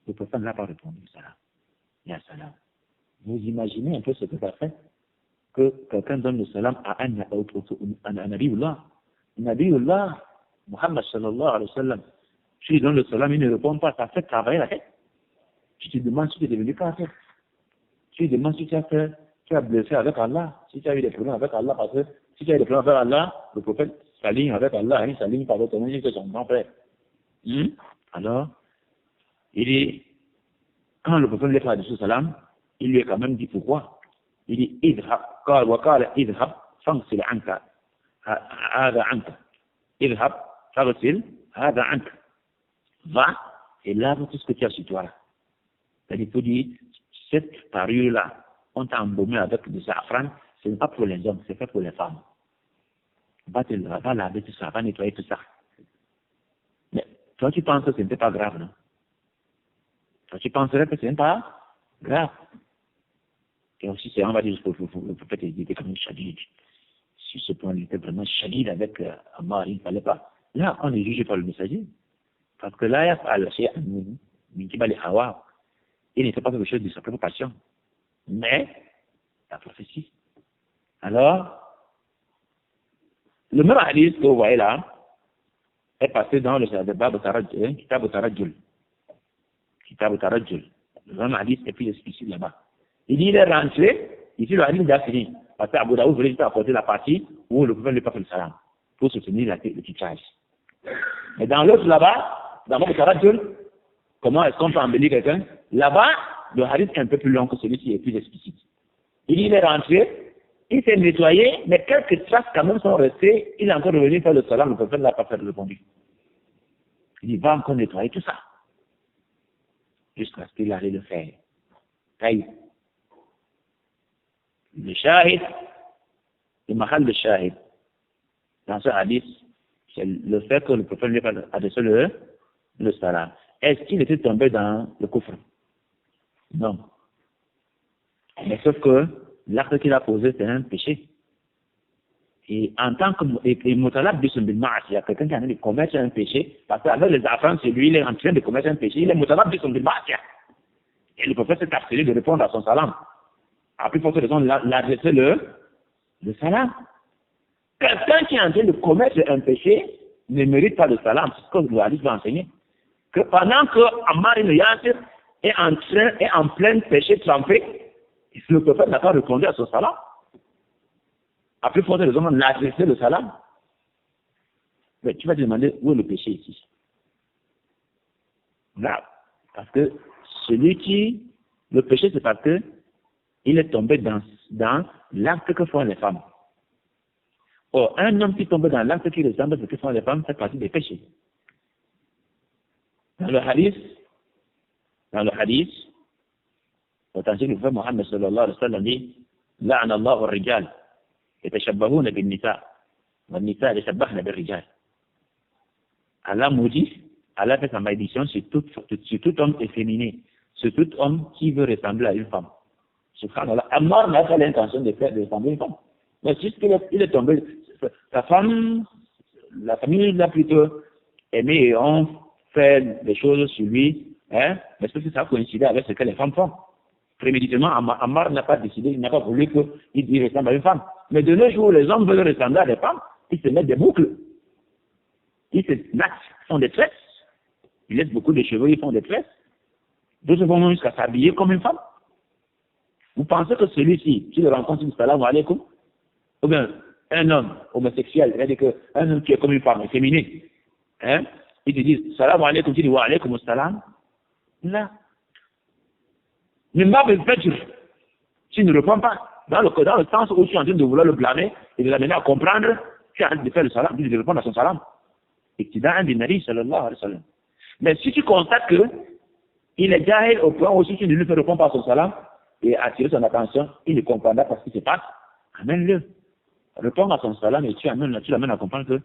Le prophète n'a pas répondu, salam. Ya salam. Vous imaginez un peu ce que ça fait que quelqu'un donne le salam à un Nabiullah. Nabiullah, Muhammad sallallahu alayhi wa sallam. Tu lui donnes le salam, il ne répond pas, ça fait travailler la tête. Tu te demandes si tu es devenu kafir. Tu te demandes si tu as blessé avec Allah, si tu as eu des problèmes avec Allah, parce que si tu as eu des problèmes avec Allah, le prophète s'aligne avec Allah, il s'aligne par votre nom, il fait son grand frère. Alors, il dit, quand le prophète lui a fait du salam, il lui a quand même dit pourquoi. Il dit, idhab, qala idhab, fangsil anka, hada anka. Idhab, fangsil, hada anka. Va, et lave tout ce que tu as sur toi là. C'est-à-dire, il faut dire, cette parure-là, on t'a embaumé avec du safran, ce n'est pas pour les hommes, c'est fait pour les femmes. Va laver tout ça, va nettoyer tout ça. Mais toi, tu penses que ce n'était pas grave, non? Toi, tu penserais que ce n'est pas grave. Et aussi, on va dire, le prophète était comme une shadid. Si ce point était vraiment shadid avec Ammar, il ne fallait pas. Là, on ne juge pas le messager. Parce que là, il n'était pas quelque chose de sa propre passion. Mais, la prophétie. Alors, le même hadith que vous voyez là, est passé dans le Bab Tarajjul, Kitab Tarajjul. Kitab Tarajjul. Le même hadith est plus explicite là-bas. Il dit, il est rentré, ici le hadith est fini. Parce qu'Abu Daoud voulait apporter la partie où le prophète lui a fait le salam, pour soutenir le titrage. Mais dans l'autre là-bas, dans Bab Tarajjul, comment est-ce qu'on peut embellir quelqu'un? Là-bas, le hadith est un peu plus long que celui-ci est plus explicite. Il est rentré, Il s'est nettoyé, mais quelques traces quand même sont restées. Il est encore revenu faire le salam, le prophète ne l'a pas fait répondu. Il va encore nettoyer tout ça. Jusqu'à ce qu'il allait le faire. Taï. Le shahid, le mahal de shahid, dans ce hadith, c'est le fait que le prophète lui a adressé le salam. Est-ce qu'il était tombé dans le kufr? Non. Mais sauf que l'acte qu'il a posé, c'est un péché. Et en tant que mutalab bisum bil ma'asiya, quelqu'un qui a envie de commettre un péché, parce qu'avec les enfants, c'est lui, il est en train de commettre un péché, il est mutalab bisum bil ma'asiya. Et le prophète s'est abstenu de répondre à son salam. À plus forte raison, l'adresser le salam. Quelqu'un qui est en train de commettre un péché ne mérite pas le salam. C'est ce que le hadith va enseigner. Que pendant que Ammar ibn Yasir est en plein péché trempé, le prophète n'a pas répondu à son salam. À plus forte raison, on a adressé le salam. Mais tu vas te demander où est le péché ici. Là, parce que le péché, c'est parce que il est tombé dans l'acte que font les femmes. Or, un homme qui tombe dans l'acte qui ressemble à ce que font les femmes, fait partie des péchés. Dans le hadith, authentique du prophète Mohammed sallallahu alayhi wa sallam dit, لعن الله الرجال يتشبهون بالنساء والنساء يتشبهن بالرجال. Allah maudit, Allah fait sa malédiction sur tout homme efféminé, sur tout homme qui veut ressembler à une femme. Subhanallah. Ammar n'a pas l'intention de ressembler à une femme. Mais puisqu'il est tombé, sa femme, la famille l'a plutôt aimé et ont fait des choses sur lui, hein, mais parce que ça coïncidait avec ce que les femmes font. Préméditement, Ammar n'a pas décidé, il n'a pas voulu qu'il ressemble à une femme. Mais de nos jours, les hommes veulent ressembler à des femmes, ils se mettent des boucles. Ils font des tresses. Ils laissent beaucoup de cheveux, ils font des tresses. D'autres vont même jusqu'à s'habiller comme une femme. Vous pensez que celui-ci, qui le rencontre, dit salam alaikum, ou bien un homme homosexuel, c'est-à-dire qu'un homme qui est comme une femme, féminine, hein, il te dit salam alaikum, tu dis wa alaikum salam, là. Mais Mabel Fajr, tu ne réponds pas, dans le sens où tu es en train de vouloir le blâmer et de l'amener à comprendre, tu es en train de faire le salam, de répondre à son salam. Et tu as un dinari, sallallahu alayhi wa sallam. Mais si tu constates que il est jahil au point où si tu ne lui fais répondre par son salam et attirer son attention, il ne comprendra pas ce qui se passe, amène-le. Réponds à son salam et tu l'amènes à comprendre que,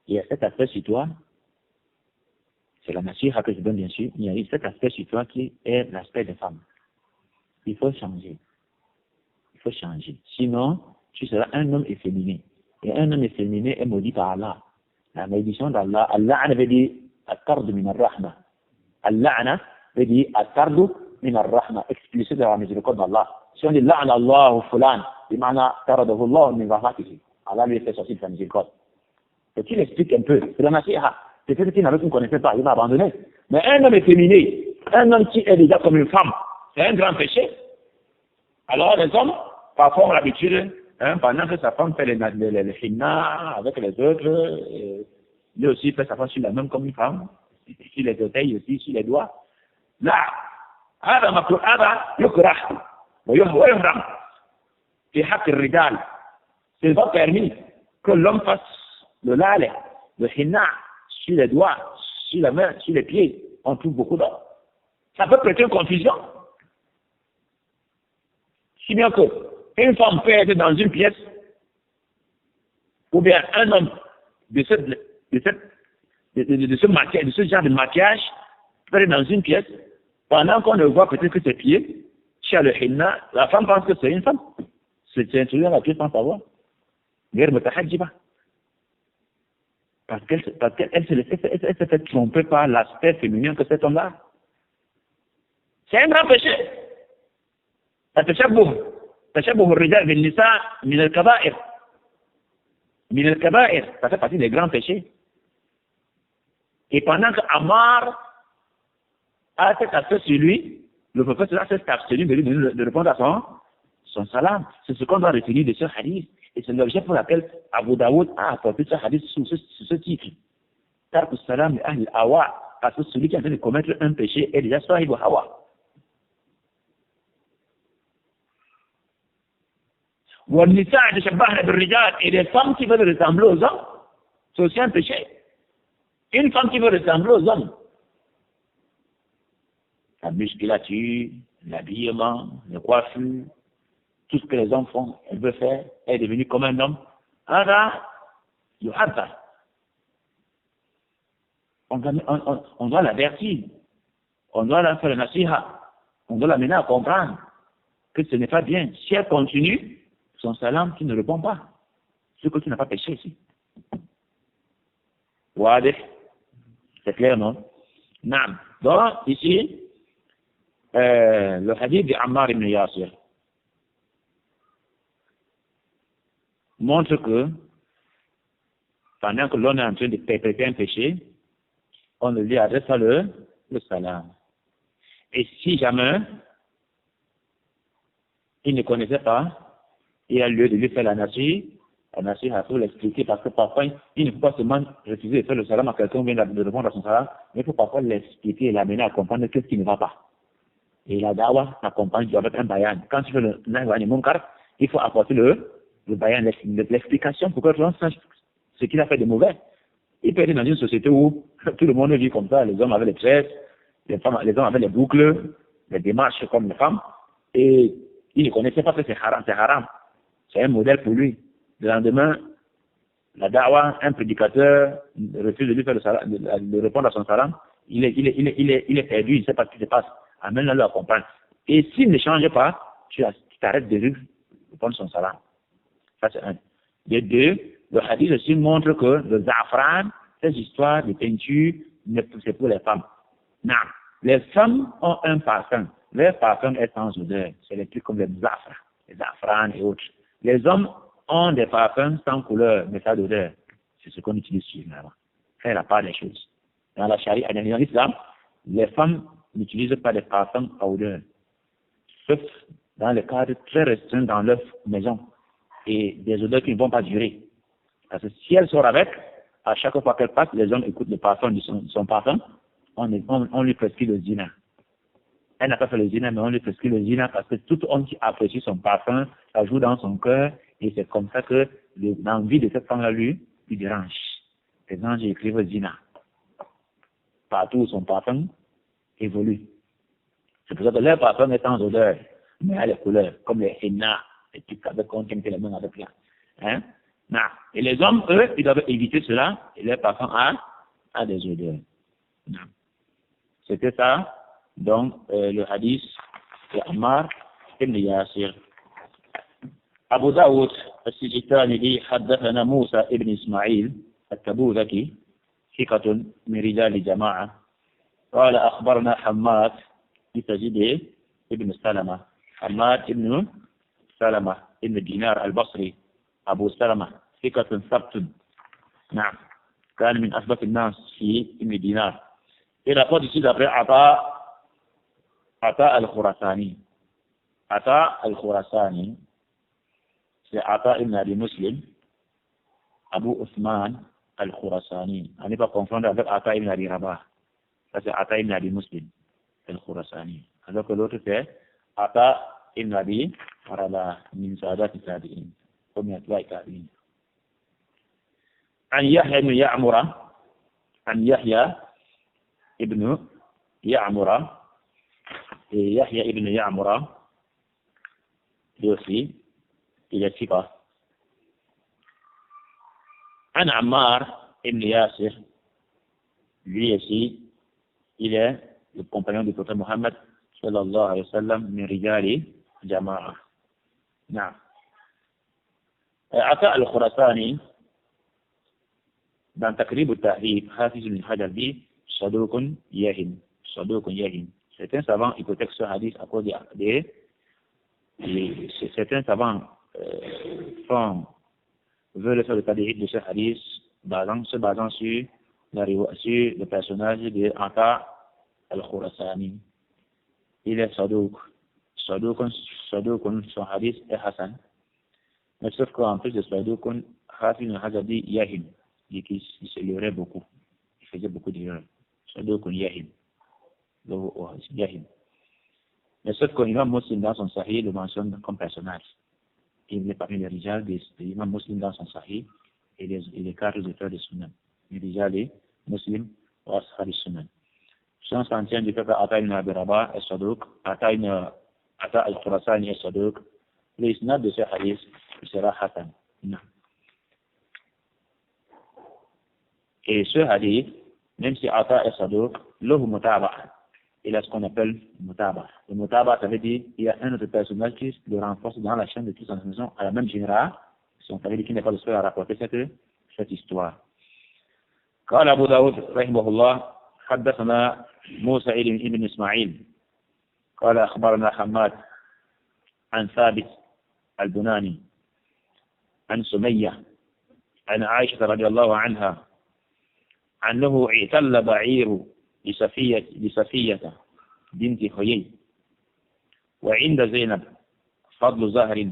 il y a cet aspect sur toi, c'est la nasiha que je donne bien sûr, il y a cet aspect sur toi qui est l'aspect des femmes. Il faut changer. Il faut changer. Sinon, tu seras un homme efféminé. Et un homme efféminé est maudit par Allah. La malédiction d'Allah, Allah veut dire At-Tardu min ar-Rahma. Allah veut dire At-Tardu min ar-Rahma, expulsé de la miséricorde d'Allah. Si on dit La'ana Allahu fulan, il ma'na taradahu Allah min rahmatihi. Allah lui fait sortir de sa miséricorde. Et tu l'expliques un peu. C'est la nasiha. Peut-être qu'il n'avait qu'on ne connaissait pas, il va abandonner. Mais un homme efféminé, un homme qui est déjà comme une femme, c'est un grand péché. Alors les hommes, parfois ont l'habitude, pendant que sa femme fait les hinna avec les autres, lui aussi fait sa femme sur la même comme une femme, sur les orteils aussi, sur les doigts. Là, هذا مكروه هذا يكره ويحرم في حق الرجال. C'est pas permis que l'homme fasse le lale, le hinna sur les doigts, sur la main, sur les pieds. On trouve beaucoup d'hommes. Ça peut prêter une confusion. Si bien que une femme peut être dans une pièce, ou bien un homme de ce genre de maquillage peut être dans une pièce, pendant qu'on ne voit peut-être que ses pieds, chez le hinna, la femme pense que c'est une femme. C'est introduit dans la pièce sans savoir. Parce qu'elle se fait tromper par l'aspect féminin que cet homme-là. C'est un grand péché. تشبه الرجال بالنساء من الكبائر. Ça fait partie des grands péchés. Et pendant que Ammar a cet aspect sur lui, le prophète s'est abstenu de répondre à son salam. C'est ce qu'on doit retenir de ce hadith. Et c'est l'objet pour lequel Abu Daoud a apporté ce hadith sous ce titre. Tarku salam li ahli al-hawa. Parce que celui qui est en train de commettre un péché est déjà sahib al-hawa. Et les femmes qui veulent ressembler aux hommes, c'est aussi un péché. Une femme qui veut ressembler aux hommes, la musculature, l'habillement, les coiffures, tout ce que les hommes font, elle veut faire, elle est devenue comme un homme. On doit l'avertir, on doit la faire le nasiha, on doit l'amener à comprendre que ce n'est pas bien. Si elle continue, son salam, tu ne réponds pas. Ce que tu n'as pas péché ici. Wadih, c'est clair, non? Naam. Donc, ici, le hadith d'Ammar ibn Yasir montre que pendant que l'on est en train de perpétrer un péché, on lui adresse le salam. Et si jamais il ne connaissait pas, il a lieu de lui faire la nasiha pour l'expliquer, parce que parfois, il ne faut pas seulement refuser de faire le salam à quelqu'un qui vient de répondre à son salam, mais il faut parfois l'expliquer et l'amener à comprendre qu'est-ce qui ne va pas. Et la dawa accompagne avec un bayan. Quand tu fais le nahi munkar, il faut apporter le bayan, l'explication pour que l'on sache ce qu'il a fait de mauvais. Il peut être dans une société où tout le monde vit comme ça, les hommes avaient les tresses, les hommes avaient les boucles, les démarches comme les femmes, et il ne connaissait pas que c'est haram. C'est un modèle pour lui. Le lendemain, la dawa, un prédicateur refuse de lui faire de répondre à son salam, il est perdu, il ne sait pas ce qui se passe. Amène-le à le accompagner. Et s'il ne change pas, tu t'arrêtes de lui répondre son salam. Ça, c'est un. De deux, le hadith aussi montre que le za'afran, ces histoires de peinture, c'est pour les femmes. Non. Les femmes ont un parfum. Leur parfum est sans odeur. C'est les trucs comme les za'afran et autres. Les hommes ont des parfums sans couleur, mais sans odeur. C'est ce qu'on utilise généralement. C'est la part des choses. Dans la charia, dans l'islam, les femmes n'utilisent pas des parfums à odeur. Sauf dans le cadre très restreint dans leur maison. Et des odeurs qui ne vont pas durer. Parce que si elle sort avec, à chaque fois qu'elle passe, les hommes écoutent le parfum de son parfum, on lui prescrit le zina. Elle n'a pas fait le zina, mais on lui prescrit le zina parce que tout homme qui apprécie son parfum, ça joue dans son cœur, et c'est comme ça que l'envie de cette femme-là lui dérange. Les anges écrivent zina. Partout où son parfum évolue. C'est pour ça que leur parfum est sans odeur, mais a les couleurs, comme les henna, les trucs avec on tient les mains avec là. Hein? Non. Et les hommes, eux, ils doivent éviter cela, et leur parfum a des odeurs. Non. C'était ça, donc, le hadith de Ammar ibn Yasir. Abu Daoud, السجستاني دي حدثنا موسى ابن إسماعيل التبوذكي ثقة من رجال جماعة قال أخبرنا حماد بتجده ابن سلمة حماد ابن سلمة ابن دينار البصري أبو سلمة ثقة ثبت نعم كان من أثبت الناس في ابن دينار إلى قد يصير عطاء الخراساني c'est Ata ibn Abi Muslim, Abu Uthman al-Khurasani. On n'est pas confondre avec Ata ibn Abi Rabah. Ça c'est Ata ibn Abi Muslim al-Khurasani. Alors que l'autre c'est Ata ibn Abi Rabah, min Sadat al-Tabi'in. Comme il y a Tabi'in. عن يحيى بن يعمر عن يحيى ابن يعمر يحيى ابن يعمر يوسي il est ثقة. عن عمار ibn Yasir, lui aussi, il est le compagnon du prophète Mohammed sallallahu alayhi wa sallam min rijali jama'a. نعم. عطاء الخراساني dans تقريب التهذيب حافظ بن حجر dit صدوق يهن. Certains savants hypothèquent ce hadith à cause certains savants veulent faire le tadhib de ce hadith se basant sur le personnage de Ata al-Khurasani. Il est Sadouk, son hadith est Hassan. Mais sauf qu'en plus de Sadoukun, Hafiz al-Hajar dit Yahin, dit qu'il se leurrait beaucoup. Il faisait beaucoup d'erreurs. Sadoukun Yahin. Mais sauf qu'un imam muslim dans son sahih le mentionne comme personnage. il est parmi les rijal des imams muslims dans son sahih et les 4 auteurs des sunnah. Les rijal des muslims wa ashab sunnah. Son sentient du peuple Ata ibn Abi Rabah et Sadouk, Ata al-Khurasani et Sadouk, l'isnad de ce hadith sera Hassan. Et ce hadith, même si Ata est Sadouk, lahu mutaba'a. Il a ce qu'on appelle mutaba. Le mutaba, ça veut dire qu'il y a un autre personnage qui le renforce dans la chaîne de toute information à la même génération. Ça veut dire qu'il n'est pas le seul à rapporter cette histoire. قال أبو داود رحمه الله حدثنا موسى ابن إسماعيل قال أخبرنا حماد عن ثابت البناني عن سمية عن عائشة رضي الله عنها أنه اعتل بعير لصفية بنت خيي وعند زينب فضل زهر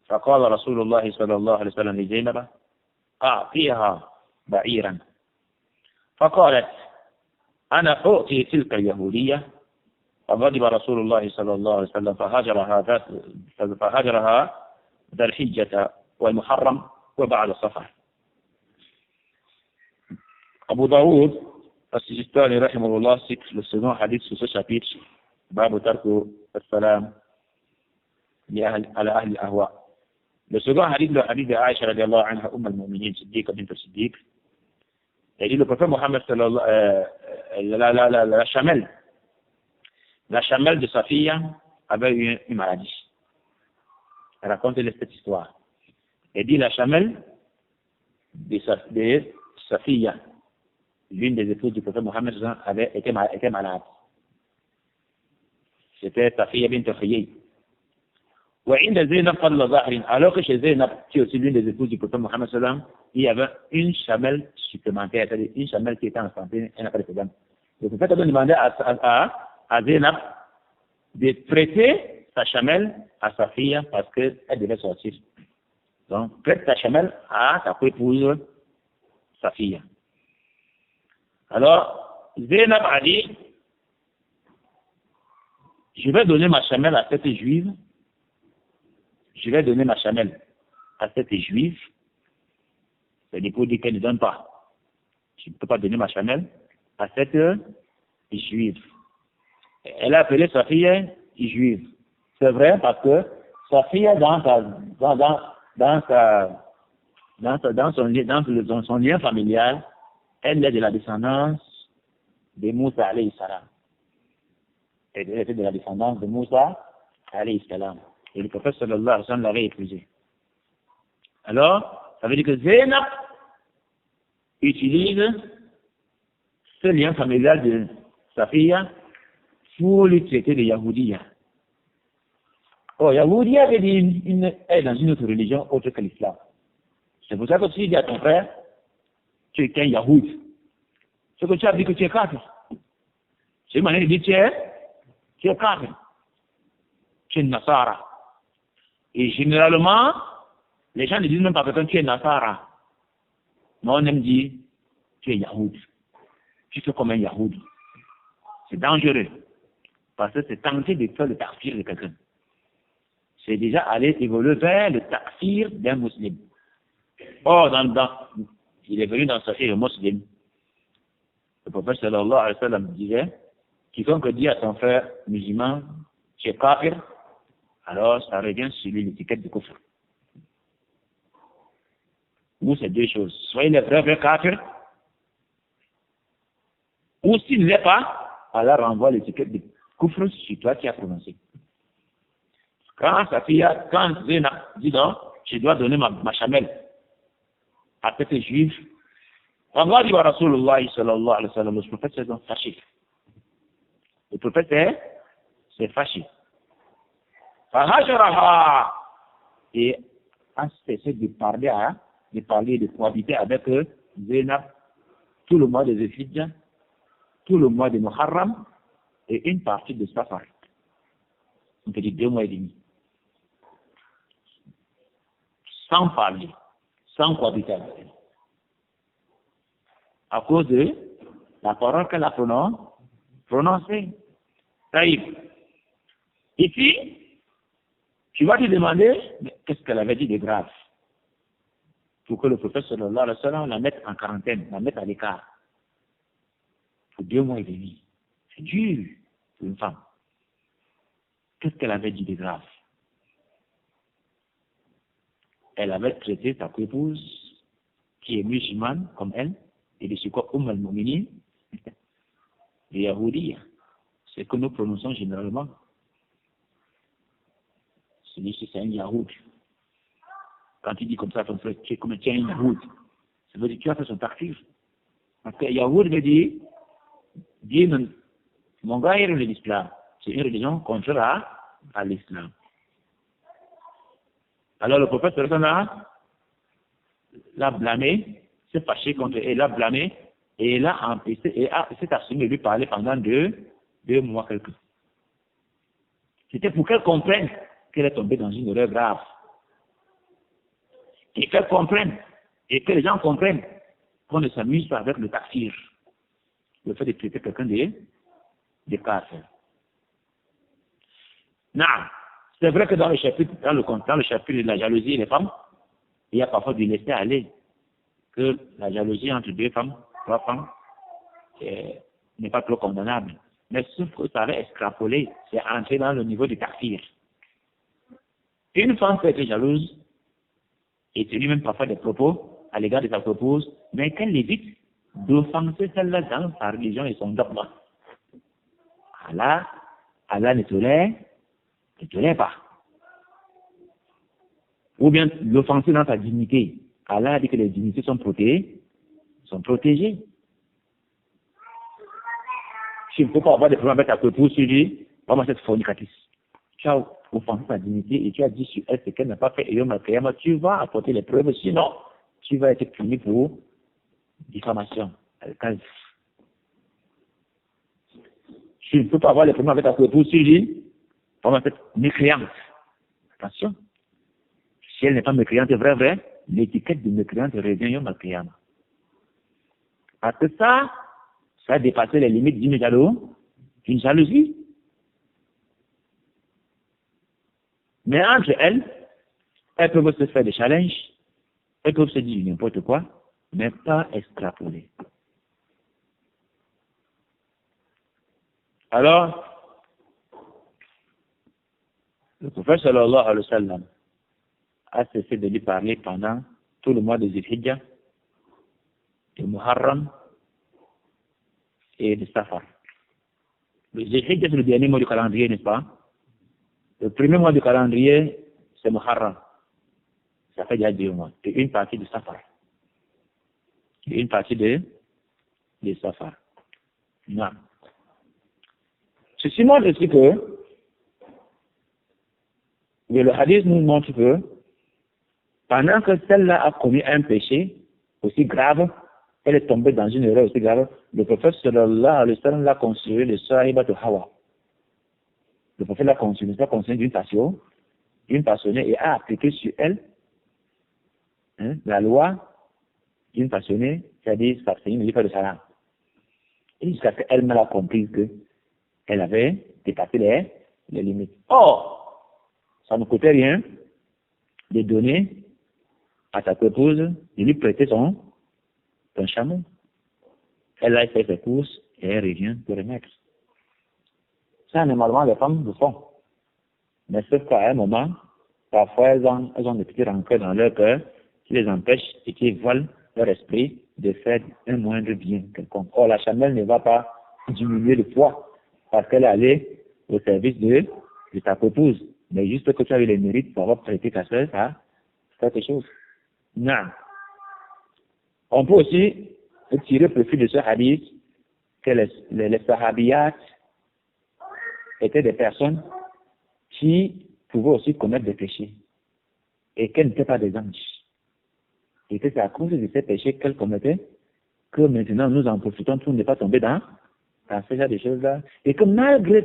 فقال رسول الله صلى الله عليه وسلم لزينب أعطيها بعيرا فقالت أنا أعطي تلك اليهودية فغضب رسول الله صلى الله عليه وسلم فهجرها ذا الحجة والمحرم وبعد الصفر. Abu Daoud, As-Sijistani, rahimahullah, cite le second hadith sur ce chapitre, Babu Tarku As-Salam, ala ahli al-ahwa. Le second hadith, le hadith de Aïcha, radiallahu anha, al Mu'minin, Siddiq, bint Siddiq, il dit le prophète Mohammed, la chamelle de sa fille avait eu une maladie. Elle raconte cette histoire. Elle dit la chamelle de sa fille, l'une des épouses du prophète Mohammed avait été malade. C'était sa fille bint Khiyy. Alors que chez Zainab, qui est aussi l'une des épouses du prophète Mohammed, il y avait une chamelle supplémentaire, c'est-à-dire une chamelle qui était en santé, elle n'a pas de problème. Le prophète a demandé à Zainab de prêter sa chamelle à sa fille parce qu'elle devait sortir. Donc, prête sa chamelle à sa épouse, sa fille. Alors, Zainab a dit, je vais donner ma chamelle à cette juive. Je vais donner ma chamelle à cette juive. C'est-à-dire pour dire qu'elle ne donne pas. Je ne peux pas donner ma chamelle à cette juive. Elle a appelé sa fille juive. C'est vrai parce que sa fille, dans son lien familial, elle est de la descendance de Moussa alayhi salam. Elle est de la descendance de Moussa alayhi salam. Et le prophète sallallahu alayhi wa sallam l'avait épousée. Alors, ça veut dire que Zainab utilise ce lien familial de sa fille pour lui traiter de Yahoudiya. Oh, Yahoudiya veut dire est dans une autre religion autre que l'islam. C'est pour ça que tu dis à ton frère, tu es qu'un Yahoud. Ce que tu as dit que tu es kafir. C'est une manière de dire tu es kafir. Tu es Nasara. Et généralement, les gens ne disent même pas que tu es Nasara. Mais on aime dire tu es Yahoud. Tu fais comme un Yahoud. C'est dangereux. Parce que c'est tenter de faire le takfir de quelqu'un. C'est déjà aller évoluer vers le takfir d'un musulman. Or, il est venu dans Sahih Muslim. Le prophète sallallahu alayhi wa sallam disait, quiconque dit à son frère musulman, tu es kafir, alors ça revient sur lui l'étiquette de kufr. Ou c'est deux choses. Soit il est vrai kafir, ou s'il ne l'est pas, alors renvoie l'étiquette de kufr sur toi qui as prononcé. Quand Zainab dit non, je dois donner ma chamelle à cette juive, Allah dit à Rasulullah sallallahu alayhi wa sallam, le prophète s'est donc fâché. Le prophète s'est fâché. Et a cessé de parler, de cohabiter avec Zainab tout le mois de Zéphidja, tout le mois de Muharram et une partie de Safar. On peut dire 2 mois et demi. Sans parler, sans cohabiter avec elle. À cause de la parole qu'elle a prononcée. Taïb. Ici, tu vas te demander, qu'est-ce qu'elle avait dit de grave pour que le prophète sallallahu alayhi wa sallam la mette en quarantaine, la mette à l'écart pour 2 mois et demi. C'est dur pour une femme. Qu'est-ce qu'elle avait dit de grave? Elle avait traité sa épouse, qui est musulmane comme elle, et de ce quoi al-Mu'minin, de Yahoudiya. C'est que nous prononçons généralement. Celui-ci, c'est un Yahoud. Quand il dit comme ça, ton frère, tu es comme un Yahoud. Ça veut dire que tu as fait son takfir. Parce que Yahoud veut dire, mon gars est l'islam. C'est une religion contraire à l'islam. Alors le prophète l'a blâmé, s'est fâché contre elle, l'a blâmé, et l'a empêché, et s'est assumé de lui parler pendant 2 mois quelque. C'était pour qu'elle comprenne qu'elle est tombée dans une erreur grave. Et qu'elle comprenne, et que les gens comprennent qu'on ne s'amuse pas avec le takfir. Le fait de traiter quelqu'un de kafir. Non. C'est vrai que dans le chapitre de la jalousie des femmes, il y a parfois du laisser aller, que la jalousie entre 3 femmes, n'est pas trop condamnable. Mais sauf que ça va extrapoler, c'est entrer dans le niveau du takfir. Une femme peut être jalouse et tenir même parfois des propos à l'égard de sa épouse, mais qu'elle évite d'offenser celle-là dans sa religion et son dogme. Allah ne tolère pas. Ou bien l'offenser dans sa dignité. Allah a dit que les dignités sont protégées. Tu ne peux pas avoir des problèmes avec ta épouse, tu dis, vraiment cette fornicatrice. Tu as offensé sa dignité et tu as dit sur elle ce qu'elle n'a pas fait et tu vas apporter les preuves, sinon tu vas être puni pour diffamation. Tu ne peux pas avoir les problèmes avec ta épouse, tu dis, vraiment cette mécréante. Attention. Si elle n'est pas mécréante, vrai, l'étiquette de mécréante revient Yom al-Qiyamah. Parce que ça a dépassé les limites d'une jalousie. Mais entre elles peuvent se faire des challenges, elles peuvent se dire n'importe quoi, mais pas extrapoler. Alors, le prophète sallallahu alayhi wa sallam a cessé de lui parler pendant tout le mois de Zilhijjah, de Muharram et de Safar. Le Zilhijjah, c'est le dernier mois du calendrier, n'est-ce pas? Le premier mois du calendrier, c'est Muharram. Ça fait déjà 2 mois. Et une partie de Safar. Et une partie de Safar. Non. Ceci montre aussi que le hadith nous montre que pendant que celle-là a commis un péché aussi grave, elle est tombée dans une erreur aussi grave, le prophète sallallahu alayhi wa sallam l'a considéré le sahiba de Hawa. Le prophète l'a considéré d'une passionnée et a appliqué sur elle la loi d'une passionnée, c'est-à-dire s'abstenir de lui faire de salam. Et jusqu'à ce qu'elle-même a compris qu'elle avait dépassé les limites. Or, ça ne coûtait rien de donner à sa épouse, de lui prêter son chameau. Elle a fait ses courses et elle revient de remettre. Ça, normalement, les femmes le font. Mais sauf qu'à un moment, parfois, elles ont des petits rancœurs dans leur cœur qui les empêchent et qui voilent leur esprit de faire un moindre bien quelconque. Or, la chamelle ne va pas diminuer le poids parce qu'elle est allée au service de ta épouse. Mais juste que tu as eu les mérites pour avoir prêté ta soeur à quelque chose. Non. On peut aussi tirer profit de ce hadith que les sahabiyat étaient des personnes qui pouvaient aussi commettre des péchés et qu'elles n'étaient pas des anges. Et que c'est à cause de ces péchés qu'elles commettaient que maintenant nous en profitons pour ne pas tomber dans ce genre de choses-là. Et que malgré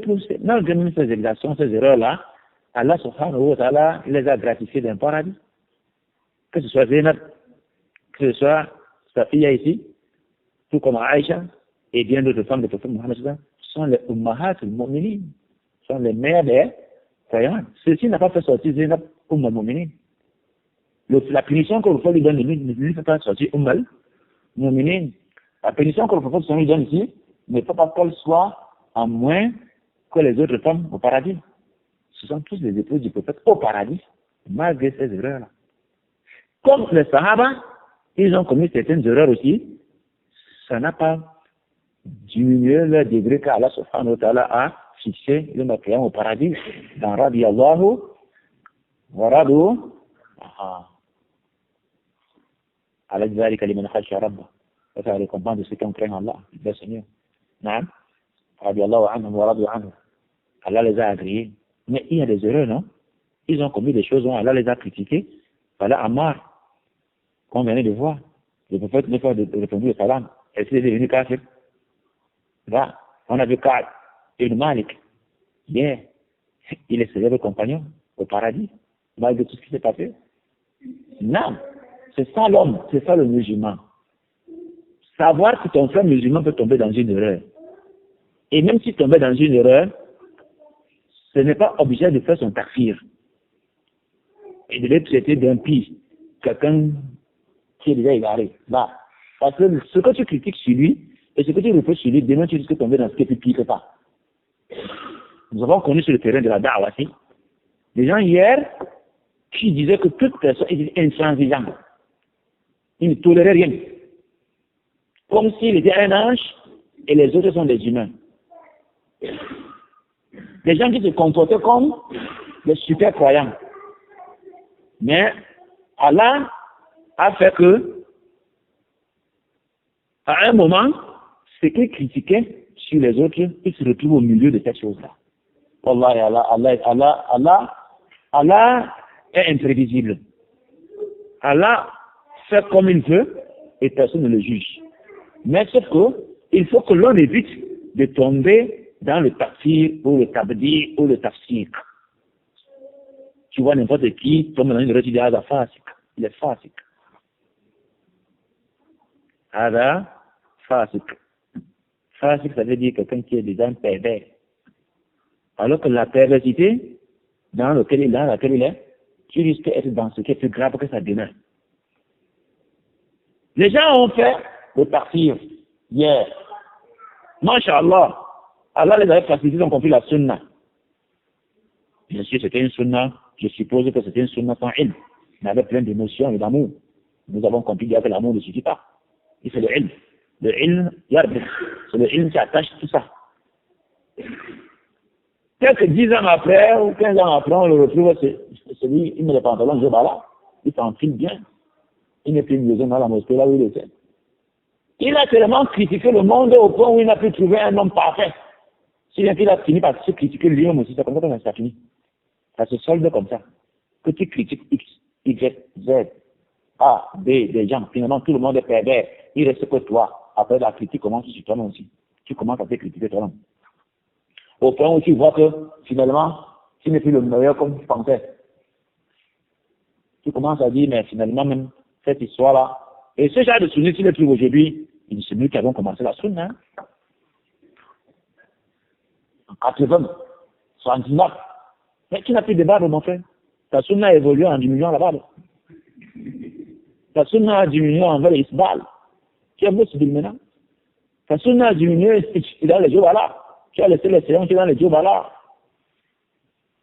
même ces exactions, ces erreurs-là, Allah subhanahu wa ta'ala les a gratifiées d'un paradis. Que ce soit Zainab, que ce soit Safiya ici, tout comme Aïcha et bien d'autres femmes de prophète Mohammed, sont les ummahat al-mu'minin, sont les mères des croyants. Ceci n'a pas fait sortir Zainab al-mu'minin. La punition que le prophète lui donne, ne lui fait pas sortir mal. La punition que le prophète lui donne ici, ne faut pas qu'elle soit en moins que les autres femmes au paradis. Ce sont tous les épouses du prophète au paradis, malgré ces erreurs-là. Comme les Sahaba, ils ont commis certaines erreurs aussi, ça n'a pas diminué le degré qu'Allah subhanahu wa ta'ala a fixé le maquillage au paradis dans Radiyallahu wa Radu. Allah ذلك لمن خشى ربه. Ça c'est la récompense de ceux qui ont craint Allah, le Seigneur. Naam. Radiyallahu anhum wa radu anhum. Allah les a agréés. Mais il y a des erreurs, non? Ils ont commis des choses, Allah les a critiqués. Voilà Ammar, qu'on venait de voir. Le prophète ne fait de répondre au salam. Est-ce qu'il est devenu kafir? Là, on a vu Ka'b ibn Malik. Hier, il est célèbre compagnon au paradis, malgré tout ce qui s'est passé. Non, c'est ça l'homme, c'est ça le musulman. Savoir que ton frère musulman peut tomber dans une erreur. Et même s'il tombait dans une erreur, ce n'est pas obligé de faire son takfir. Et de le traiter d'impie, quelqu'un qui est déjà égaré. Là. Parce que ce que tu critiques sur lui, et ce que tu reproches sur lui, demain tu risques de tomber dans ce que tu piques pas. Nous avons connu sur le terrain de la da'wah aussi des gens hier qui disaient que toute personne est intransigeante. Il ne tolérait rien. Comme s'il était un ange et les autres sont des humains. Des gens qui se comportaient comme des super croyants. Mais Allah a fait que, à un moment, ce qu'ils critiquaient sur les autres, ils se retrouvent au milieu de cette chose-là. Allah est imprévisible. Allah fait comme il veut et personne ne le juge. Mais sauf que, il faut que l'on évite de tomber dans le tafsir ou le tabdi ou le tafsir. Tu vois n'importe qui tombe dans une résidence à fasik. Il est fasik. Ada fasik. Fasik, ça veut dire quelqu'un qui est déjà un pervers. Alors que la perversité dans laquelle il est, tu risques d'être dans ce qui est plus grave que ça demeure. Les gens ont fait le tafsir hier. Masha'Allah. Allah les avait facilités, ils ont compris la sunna. Bien sûr, c'était une sunna, je suppose que c'était une sunna sans ilm. Mais avec plein d'émotions et d'amour. Nous avons compris que l'amour ne suffit pas. Et c'est le ilm. Le ilm, c'est le ilm qui attache tout ça. Quelques 10 ans après, ou 15 ans après, on le retrouve, celui, il met les pantalons, je vais là, il s'enfile bien. Il n'est plus besoin dans la mosquée, là où il était. Il a tellement critiqué le monde au point où il n'a pu trouver un homme parfait. Si bien qu'il a fini par se critiquer lui-même aussi, c'est comme ça que ça finit. Ça se solde comme ça. Que tu critiques X, Y, Z, A, B, des gens, finalement tout le monde est pervers. Il reste que toi. Après la critique commence sur toi-même aussi. Tu commences à te critiquer toi-même. Au point où tu vois que finalement, tu n'es plus le meilleur comme tu pensais. Tu commences à dire, mais finalement même, cette histoire-là, et ce genre de sunni, tu les trouves aujourd'hui, c'est nous qui avons commencé la sunna. En 80, 79. Mais tu n'as plus de barbe, mon frère. Ta sunna a évolué en diminuant la barbe. Ta sunna a diminué envers les isbal. Tu as vu ce maintenant. Ta sunna a diminué dans les jobala. Tu as laissé les séances dans les jobala.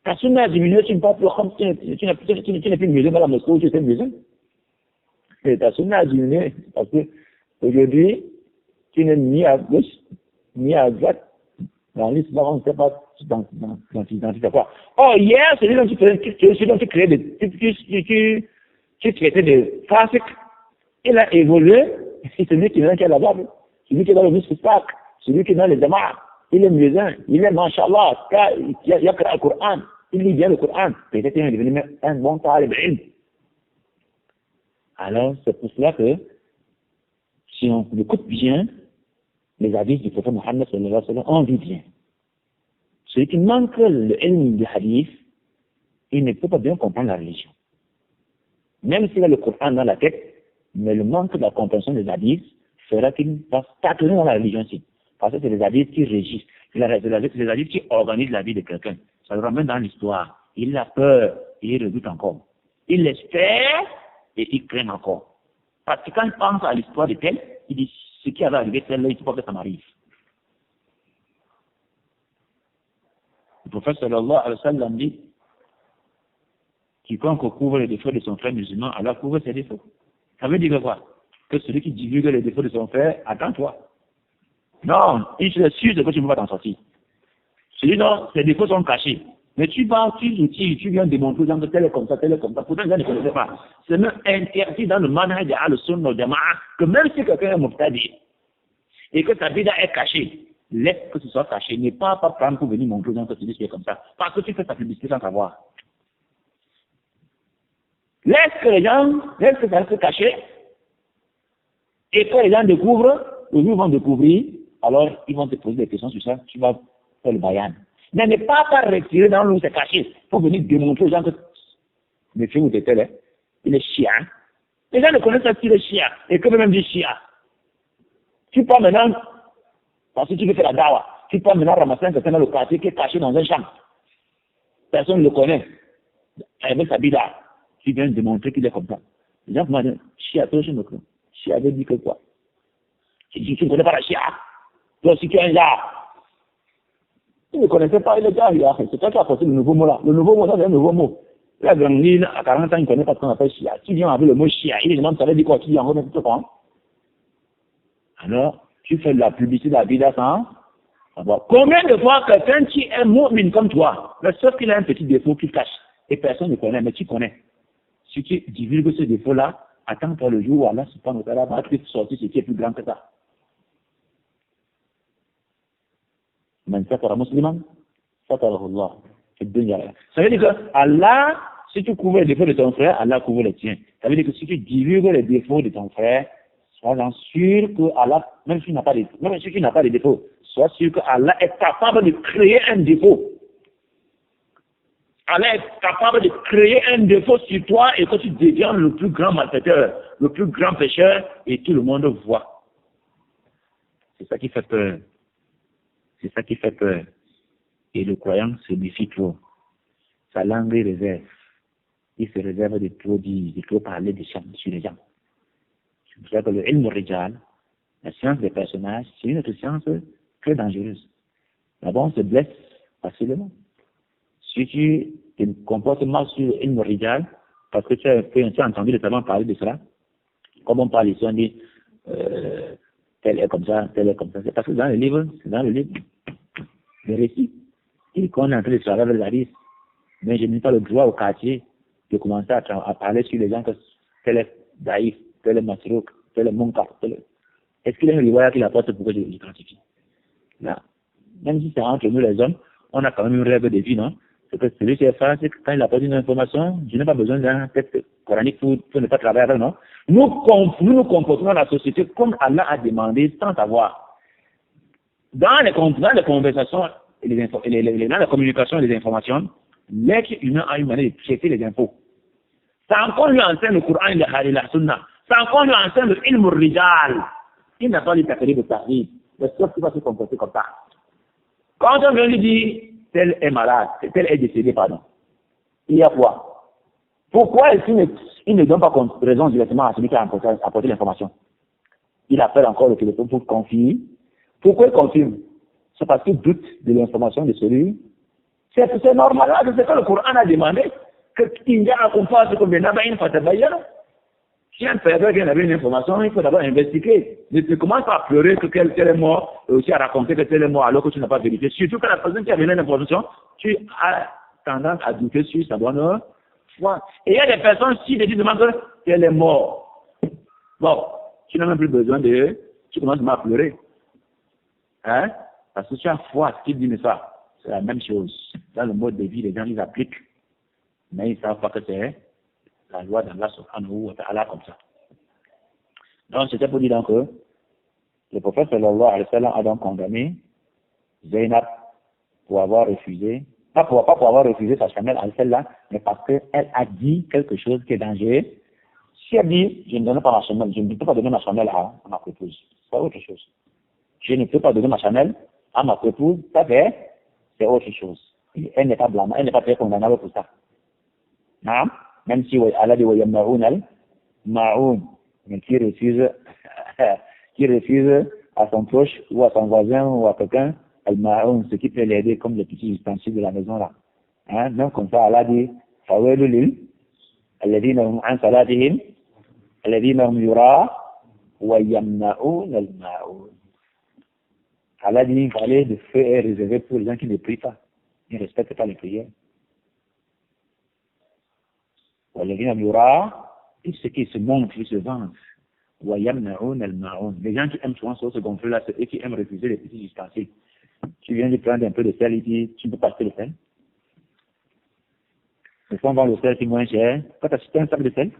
Ta sunna a diminué, tu n'es pas plus comme tu n'es plus musulman dans la mosquée où tu étais musulman. Et ta sunna a diminué parce que aujourd'hui, tu n'es ni à gauche, ni à droite. Dans l'islam, on ne sait pas dans quoi. Oh, hier, c'est celui dont tu créais tu traitais de classiques. Il a évolué. C'est celui qui est là-bas. Celui qui est dans le muscle sac. Celui qui est dans les jama'a. Il est musulman. Il est, mashallah, il a créé le Coran. Il lit bien le Coran. Peut-être qu'il est devenu un bon talib ilm. Alors, c'est pour cela que, si on écoute bien, les hadiths du prophète Mohammed sallallahu alayhi wa sallam, on vit bien. Celui qui manque le ilm du hadith, il ne peut pas bien comprendre la religion. Même s'il a le Coran dans la tête, mais le manque de la compréhension des hadiths fera qu'il va stagner dans la religion aussi. Parce que c'est les hadiths qui régissent. C'est les hadiths qui organisent la vie de quelqu'un. Ça le ramène dans l'histoire. Il a peur, il redoute encore. Il espère, et ils craignent encore. Parce que quand ils pensent à l'histoire de tel, ils disent, ce qui avait arrivé tel, il ne faut pas que ça m'arrive. Le prophète sallallahu alayhi wa sallam dit, quiconque couvre les défauts de son frère musulman, Allah couvre ses défauts. Ça veut dire quoi? Que celui qui divulgue les défauts de son frère, attends-toi. Non, il est sûr que tu ne peux pas t'en sortir. Celui dont ses défauts sont cachés. Mais tu vas, tu viens démontrer que tel est comme ça, tel est comme ça. Pourtant, ils ne connaissent pas. C'est même interdit dans le manhaj de Al-Sunnah wal Jama'a que même si quelqu'un est mubtadi et que sa bida est cachée, laisse que ce soit caché. Ne pas prendre pour venir montrer que tu dis que c'est comme ça. Parce que tu fais ta publicité sans savoir. Laisse que ça reste caché. Et quand les gens découvrent, les gens vont découvrir, alors ils vont te poser des questions sur ça, tu vas faire le bayan. Mais ne pas retirer dans l'eau, c'est caché, pour venir démontrer aux gens que le film où tu étais, il est chia. Les gens ne connaissent pas qu'il est chia, et que même dit chia. Tu peux maintenant, parce que tu veux faire la dawa, tu peux maintenant ramasser un certain dans le quartier qui est caché dans un champ. Personne ne le connaît. Avec sa bida, tu viens démontrer qu'il est comme ça. Les gens vont dire, chia, toi je me connais. Chia avait dit que quoi? Tu ne connais pas la chia. Toi aussi tu es un gars. Tu ne connaissais pas, il est déjà c'est toi qui as apporté le nouveau mot là. Le nouveau mot, ça c'est un nouveau mot. La grande ligne, à 40 ans, il ne connaît pas ce qu'on appelle chia. Tu viens avec le mot chia, il demande ça veut dire quoi? Tu dis en gros, tu te prends. Alors, tu fais de la publicité de la vida sans savoir. Combien de fois quelqu'un qui est mu'min comme toi, mais sauf qu'il a un petit défaut qu'il cache, et personne ne connaît, mais tu connais. Si tu divulgues ce défaut-là, attends-toi le jour où Allah subhanahu wa ta'ala va te sortir ce qui est plus grand que ça. Man satara musliman, satarahu Allah. Ça veut dire que Allah, si tu couvres les défauts de ton frère, Allah couvre les tiens. Ça veut dire que si tu divulgues les défauts de ton frère, sois sûr que Allah, même si tu n'as pas de défauts, sois sûr que Allah est capable de créer un défaut. Allah est capable de créer un défaut sur toi et que tu deviens le plus grand malfaiteur, le plus grand pécheur, et tout le monde voit. C'est ça qui fait peur. C'est ça qui fait peur. Et le croyant se méfie trop. Sa langue réserve. Il se réserve de trop dire, de trop parler sur les gens. C'est pour ça que le ilm rijal, la science des personnages, c'est une autre science très dangereuse. D'abord, on se blesse facilement. Si tu te comportes mal sur le ilm rijal, parce que tu as entendu les savants parler de cela, comme on parle ici, on dit tel est comme ça, tel est comme ça. C'est parce que dans le livre, le récit, il qu'on est en train de travailler avec la risque, mais je n'ai pas le droit au quartier de commencer à parler sur les gens que tel est daïf, tel est masrouk, tel est munkar, tel est... Est-ce qu'il y a une riwaya qui l'apporte pour que je l'identifie? Là, même si c'est entre nous les hommes, on a quand même une règle de vie, non? C'est que celui qui est face, quand il apporte une information, je n'ai pas besoin d'un texte coranique pour ne pas travailler avec, non? Nous nous comportons dans la société comme Allah a demandé sans savoir. Dans les conversations, dans la communication et les informations, l'être humain a une manière de traiter les infos. Ça encore lui enseigne le Coran et la Sunna. Ça encore lui enseigne le ilm rijal. Il n'a pas les catégories de tahrir. Le seul qui va se comporter comme ça. Quand on vient lui dire, tel est malade, tel est décédé, pardon. Il y a quoi? Pourquoi il ne donne pas raison directement à celui qui a apporté l'information? Il appelle encore le téléphone pour confirmer. Pourquoi il confirme? C'est parce qu'il doute de l'information de celui. C'est normal, c'est que le Coran a demandé qu'il y a un compas comme il y a une fatabaïa. Si un père qui avait une information, il faut d'abord investiguer. Ne commence pas à pleurer que tel est mort, aussi à raconter que tel est mort alors que tu n'as pas vérifié. Surtout que la personne qui a donné l'information, tu as tendance à douter sur sa bonne foi. Et il y a des personnes qui te disent que tel est mort. Bon, tu n'as même plus besoin de... Tu commences à pleurer. Hein? Parce que tu as foi, ce qu'il dit, mais ça, c'est la même chose. Dans le mode de vie, les gens, ils appliquent. Mais ils ne savent pas que c'est la loi d'Allah subhanahu wa ta'ala comme ça. Donc, c'était pour dire donc que le prophète sallallahu alayhi wa sallam a donc condamné Zainab pour avoir refusé, pas pour avoir refusé sa chamelle à celle-là, mais parce qu'elle a dit quelque chose qui est dangereux. Si elle dit, je ne donne pas ma chamelle, je ne peux pas donner ma chamelle à ma épouse, c'est autre chose. Je ne peux pas donner ma chamelle à ma épouse, ça fait, c'est autre chose. Elle n'est pas blâmable, elle n'est pas très condamnable pour ça. Non? Même si Allah dit Ma'oun, mais qui refuse à son proche ou à son voisin ou à quelqu'un, al-ma'oun, ce qui peut l'aider comme les petits ustensiles de la maison là. Hein? Donc comme ça, Allah dit, fawailu lil, alladhina hum an salatihim, alladhina hum yura, wa yamna'un al-ma'oun. Allah dit, il fallait le feu est réservé pour les gens qui ne prient pas. Ils ne respectent pas les prières. Walladhina hum yura, et ceux qui se montrent, ils se vendent. Les gens qui aiment souvent se gonfler là, c'est eux qui aiment refuser les petits ustensiles. Tu viens de prendre un peu de sel, il dit, tu ne peux pas acheter le sel. Les gens vendent le sel qui est moins cher. Quand tu achètes un sac de sel,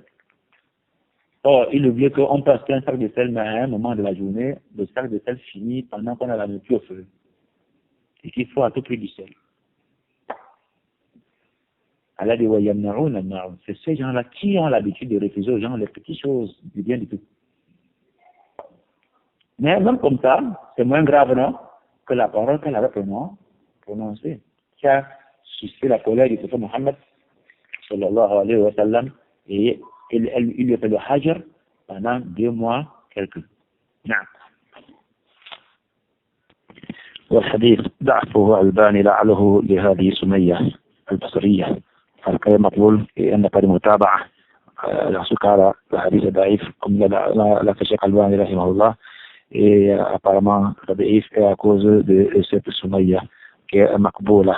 or, il oublie qu'on peut acheter un sac de sel, mais à un moment de la journée, le sac de sel finit pendant qu'on a la nourriture au feu. Et qu'il faut à tout prix du sel. Allah dit, c'est ces gens-là qui ont l'habitude de refuser aux gens les petites choses du bien du tout. Mais même comme ça, c'est moins grave, non, que la parole qu'elle avait prononcée, qui a suscité la colère du prophète Mohammed, sallallahu alayhi wa sallam, et il lui a fait le hajr pendant 2 mois, quelques. نعم. والحديث ضعفه الباني لعله لهذه سمية البصرية الكلام مقبول أن قد متابعة يحصلك على الحديث ضعيف comme la Cheikh Albani rahimahullah et apparemment ضعيف à cause de cette Sumayya qui est maqboula.